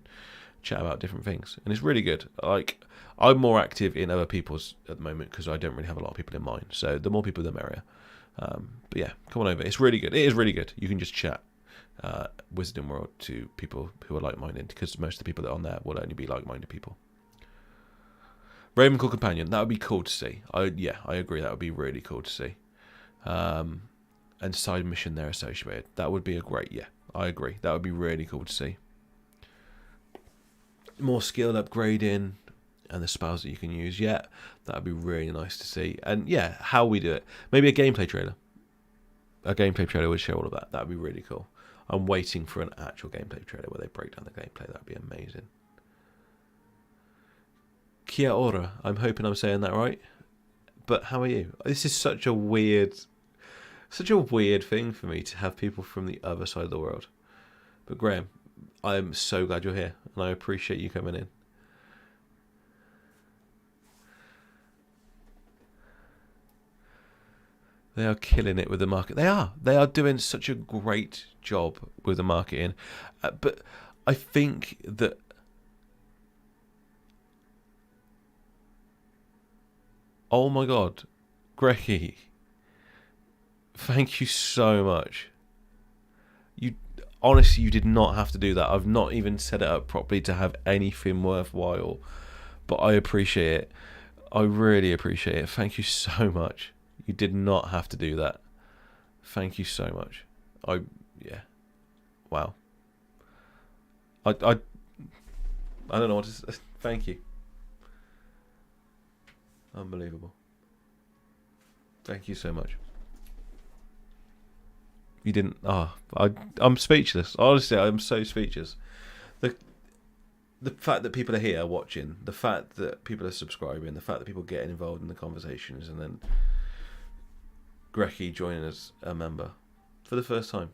Speaker 1: chat about different things, and it's really good. Like, I'm more active in other people's at the moment because I don't really have a lot of people in mine, so the more people the merrier. But yeah, come on over. It's really good. It is really good. You can just chat Wizarding World to people who are like-minded, because most of the people that are on there will only be like-minded people. Ravenclaw Companion, that would be cool to see. I agree, that would be really cool to see. And side mission they're associated with, that would be a great, I agree, that would be really cool to see. More skill upgrading and the spells that you can use, that would be really nice to see. And how we do it, maybe a gameplay trailer. A gameplay trailer would show all of that. That would be really cool. I'm waiting for an actual gameplay trailer where they break down the gameplay. That would be amazing. Kia ora. I'm hoping I'm saying that right. But how are you? This is such a weird thing for me to have people from the other side of the world. But Graham, I'm so glad you're here, and I appreciate you coming in. They are killing it with the market. They are doing such a great job with the marketing. But I think that oh my God, Greggy, thank you so much. Honestly, you did not have to do that. I've not even set it up properly to have anything worthwhile, but I appreciate it. I really appreciate it. Thank you so much. You did not have to do that. Thank you so much. Wow. I don't know what to say. Thank you. Unbelievable. Thank you so much. You didn't. I'm speechless. Honestly, I'm so speechless. The fact that people are here watching, the fact that people are subscribing, the fact that people are getting involved in the conversations, and then Greggy joining as a member for the first time.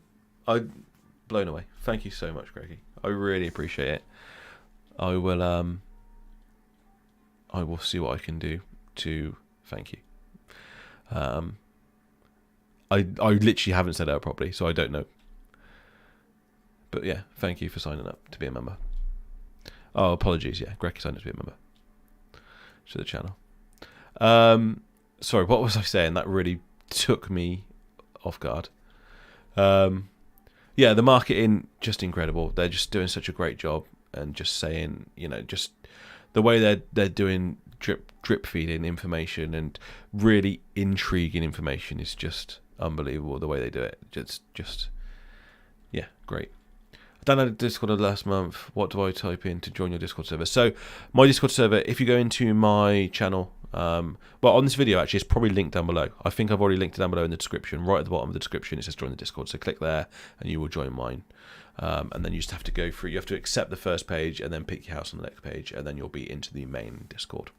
Speaker 1: I'm blown away. Thank you so much, Greggy. I really appreciate it. I will see what I can do to thank you. I literally haven't set it up properly, so I don't know. But thank you for signing up to be a member. Oh, apologies. Greg signed up to be a member to the channel. Sorry, what was I saying? That really took me off guard. The marketing, just incredible. They're just doing such a great job, and just saying, just the way they're doing drip feeding information and really intriguing information is just unbelievable. The way they do it, just great. I downloaded Discord last month. What do I type in to join your Discord server? So my Discord server, if you go into my channel, on this video actually, it's probably linked down below. I think I've already linked it down below in the description. Right at the bottom of the description, it says join the Discord. So click there and you will join mine. And then you just have to go through. You have to accept the first page and then pick your house on the next page, and then you'll be into the main Discord.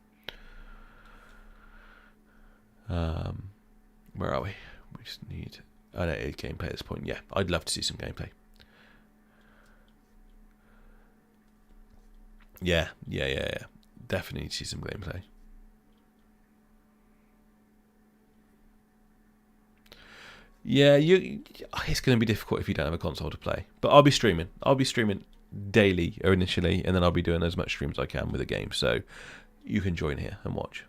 Speaker 1: Where are we? We just need unedited gameplay at this point. Yeah, I'd love to see some gameplay. Yeah. Definitely need to see some gameplay. Yeah, it's going to be difficult if you don't have a console to play. But I'll be streaming. I'll be streaming daily or initially, and then I'll be doing as much streams as I can with the game. So you can join here and watch.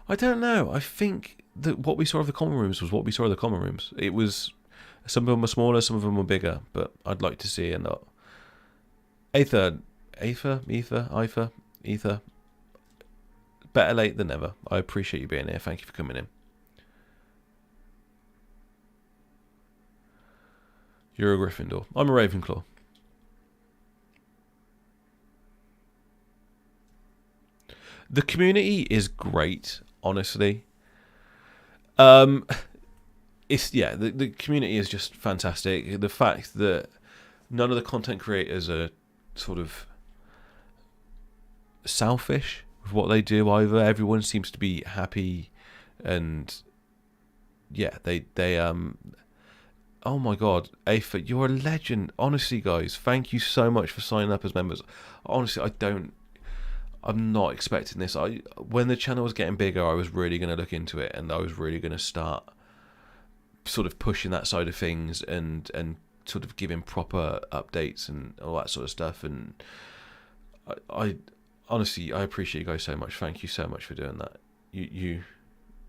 Speaker 1: I don't know. I think that what we saw of the common rooms was what we saw of the common rooms. It was, some of them were smaller, some of them were bigger, but I'd like to see Ether. Better late than never. I appreciate you being here. Thank you for coming in. You're a Gryffindor. I'm a Ravenclaw. The community is great, honestly. The community is just fantastic. The fact that none of the content creators are sort of selfish with what they do either. Everyone seems to be happy, and yeah, they oh my god, Afa, you're a legend. Honestly, guys, thank you so much for signing up as members. Honestly, I'm not expecting this. When the channel was getting bigger, I was really going to look into it, and I was really going to start sort of pushing that side of things and sort of giving proper updates and all that sort of stuff. And I honestly, I appreciate you guys so much. Thank you so much for doing that. You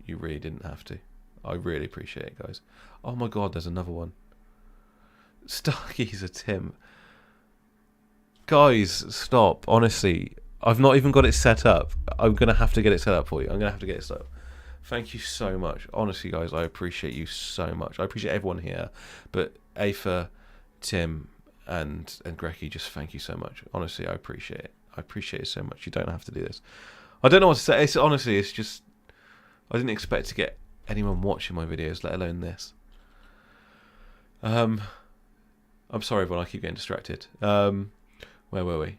Speaker 1: really didn't have to. I really appreciate it, guys. Oh my god, there's another one. Stargazer Tim. Guys, stop. Honestly, I've not even got it set up. I'm going to have to get it set up for you. I'm going to have to get it set up. Thank you so much. Honestly, guys, I appreciate you so much. I appreciate everyone here. But Afa, Tim, and Grecky, just thank you so much. Honestly, I appreciate it. I appreciate it so much. You don't have to do this. I don't know what to say. Honestly, it's just, I didn't expect to get anyone watching my videos, let alone this. I'm sorry, everyone. I keep getting distracted. Where were we?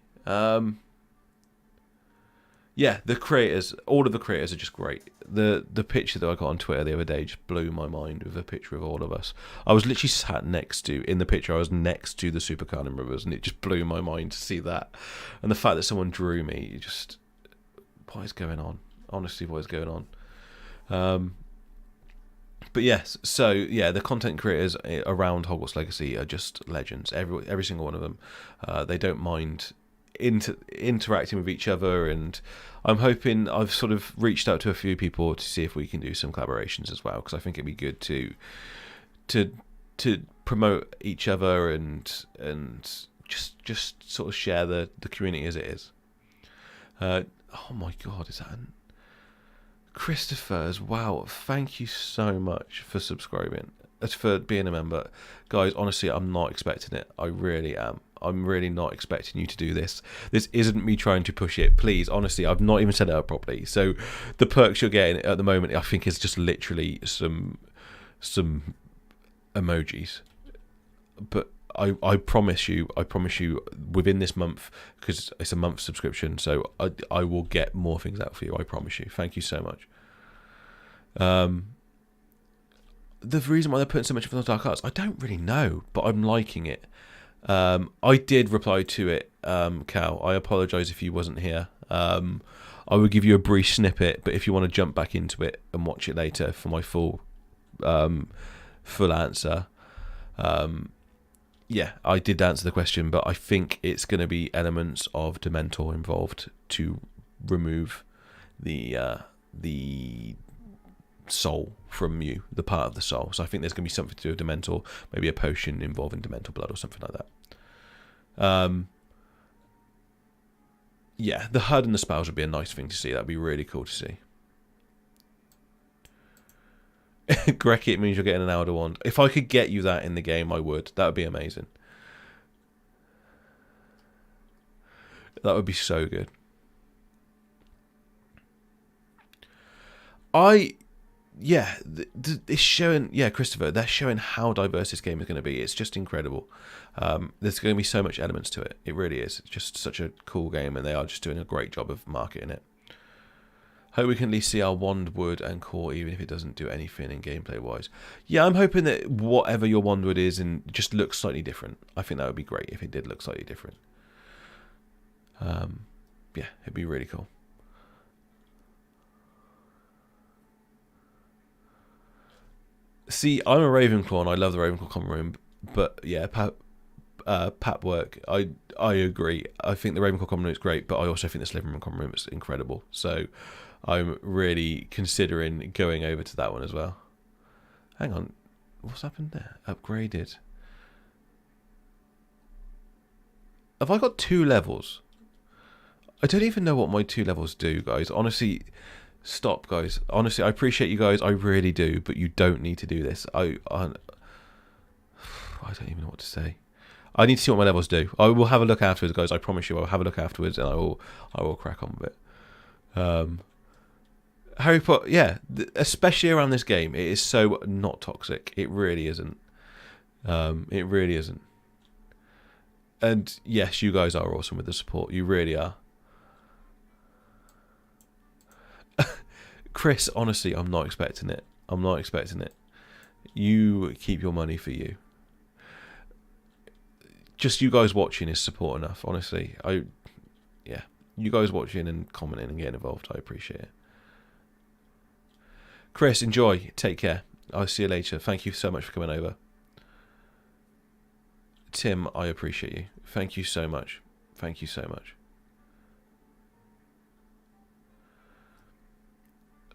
Speaker 1: Yeah, the creators, all of the creators are just great. The picture that I got on Twitter the other day just blew my mind with a picture of all of us. I was literally sat in the picture, I was next to the Super Carlin Brothers, and it just blew my mind to see that. And the fact that someone drew me, just, what is going on? Honestly, what is going on? But yes, so yeah, the content creators around Hogwarts Legacy are just legends. Every single one of them. They don't mind interacting with each other, and I'm hoping, I've sort of reached out to a few people to see if we can do some collaborations as well, because I think it'd be good to promote each other and just sort of share the community as it is. Oh my god, is that Christopher's? Wow, thank you so much for subscribing, for being a member. Guys, honestly, I'm not expecting it. I really am. I'm really not expecting you to do this. This isn't me trying to push it. Please, honestly, I've not even set it up properly. So the perks you're getting at the moment, I think, is just literally some emojis. But I promise you, within this month, because it's a month subscription, so I will get more things out for you. I promise you. Thank you so much. The reason why they're putting so much of the Dark Arts, I don't really know, but I'm liking it. I did reply to it, Cal. I apologise if you wasn't here. I will give you a brief snippet, but if you want to jump back into it and watch it later for my full answer, yeah, I did answer the question, but I think it's going to be elements of Dementor involved to remove the soul from you, the part of the soul. So I think there's going to be something to do with Dementor, maybe a potion involving Dementor blood or something like that. Yeah, the HUD and the spells would be a nice thing to see. That'd be really cool to see. Grecky, it means you're getting an Elder Wand. If I could get you that in the game, I would. That would be amazing. That would be so good. Yeah, it's showing, yeah, Christopher, they're showing how diverse this game is going to be. It's just incredible. There's going to be so much elements to it. It really is. It's just such a cool game, and they are just doing a great job of marketing it. Hope we can at least see our wand wood and core, even if it doesn't do anything in gameplay wise. Yeah, I'm hoping that whatever your wand wood is and just looks slightly different. I think that would be great if it did look slightly different. Yeah, it'd be really cool. See, I'm a Ravenclaw and I love the Ravenclaw common room, but yeah, Pap work. I agree. I think the Ravenclaw common room is great, but I also think the Slytherin common room is incredible. So I'm really considering going over to that one as well. Hang on, what's happened there? Upgraded. Have I got 2 levels? I don't even know what my 2 levels do, guys. Honestly, stop, guys. Honestly, I appreciate you guys. I really do, but you don't need to do this. I don't even know what to say. I need to see what my levels do. I will have a look afterwards, guys. I promise you, I'll have a look afterwards, and I will crack on with it. Harry Potter, yeah, especially around this game, it is so not toxic. It really isn't. It really isn't. And yes, you guys are awesome with the support. You really are. Chris, honestly, I'm not expecting it. I'm not expecting it. You keep your money for you. Just you guys watching is support enough, honestly. Yeah, you guys watching and commenting and getting involved, I appreciate it. Chris, enjoy. Take care. I'll see you later. Thank you so much for coming over. Tim, I appreciate you. Thank you so much. Thank you so much.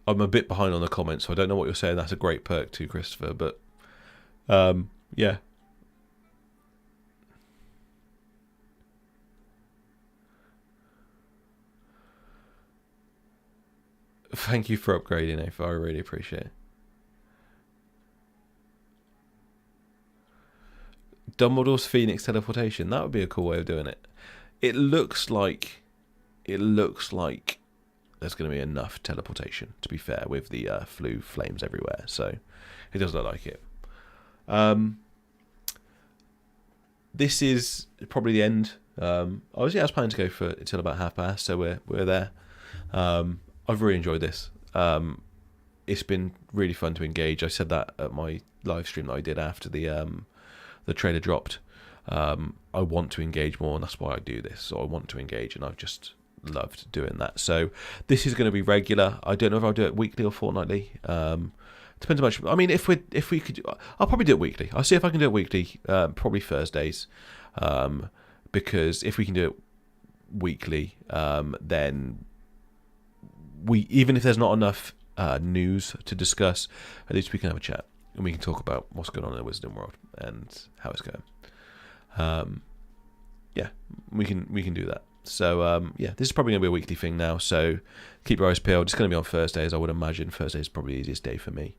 Speaker 1: I'm a bit behind on the comments, so I don't know what you're saying. That's a great perk too, Christopher. But yeah. Thank you for upgrading, Afa. I really appreciate it. Dumbledore's Phoenix teleportation. That would be a cool way of doing it. It looks like there's going to be enough teleportation, to be fair, with the flu flames everywhere. So it does look like it. This is probably the end. I was planning to go for until about past, so we're there. I've really enjoyed this. It's been really fun to engage. I said that at my live stream that I did after the trailer dropped. I want to engage more, and that's why I do this. So I want to engage, and I've just loved doing that. So this is going to be regular. I don't know if I'll do it weekly or fortnightly. Depends how much. I mean, if we could, I'll probably do it weekly. I'll see if I can do it weekly. Probably Thursdays, because if we can do it weekly, then even if there's not enough news to discuss, at least we can have a chat and we can talk about what's going on in the Wizarding World and how it's going. Yeah, we can do that. So yeah, this is probably going to be a weekly thing now. So keep your eyes peeled. It's going to be on Thursdays, I would imagine. Thursday is probably the easiest day for me.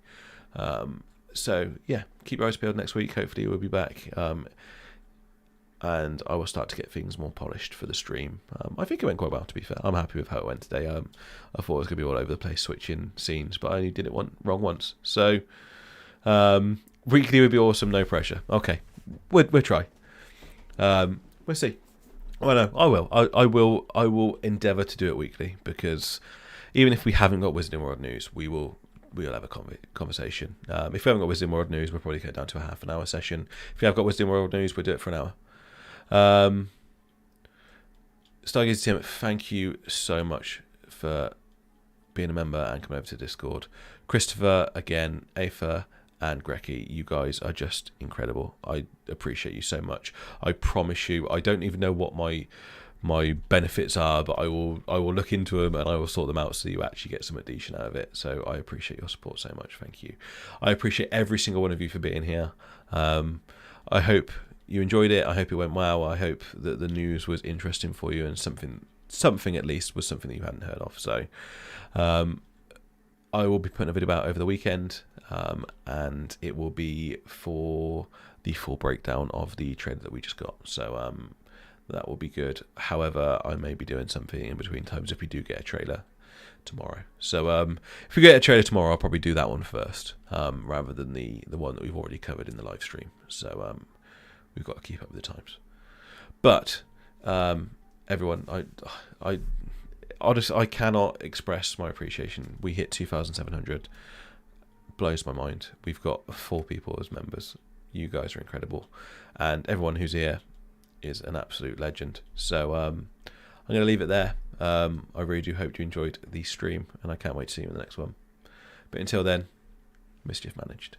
Speaker 1: So yeah, keep your eyes peeled next week. Hopefully we'll be back. And I will start to get things more polished for the stream. I think it went quite well, to be fair. I'm happy with how it went today. I thought it was going to be all over the place, switching scenes, but I only did it wrong once. So weekly would be awesome, no pressure. Okay, we'll try. We'll see. Well, no, I will. I will endeavour to do it weekly, because even if we haven't got Wizarding World news, we'll have a conversation. If we haven't got Wizarding World news, we'll probably get down to a half an hour session. If we have got Wizarding World news, we'll do it for an hour. Stargazer Tim, thank you so much for being a member and coming over to Discord. Christopher, again, Aether, and Grecky, you guys are just incredible. I appreciate you so much. I promise you, I don't even know what my benefits are, but I will look into them and I will sort them out so you actually get some decent out of it. So I appreciate your support so much. Thank you. I appreciate every single one of you for being here. I hope you enjoyed it. I hope it went well. I hope that the news was interesting for you and something at least was something that you hadn't heard of. So I will be putting a video out over the weekend, and it will be for the full breakdown of the trailer that we just got. So that will be good. However, I may be doing something in between times if we do get a trailer tomorrow. So if we get a trailer tomorrow, I'll probably do that one first, rather than the one that we've already covered in the live stream. So we've got to keep up with the times. But everyone, I I cannot express my appreciation. We hit 2,700. Blows my mind. We've got 4 people as members. You guys are incredible, and everyone who's here is an absolute legend. So I'm going to leave it there. I really do hope you enjoyed the stream, and I can't wait to see you in the next one. But until then, mischief managed.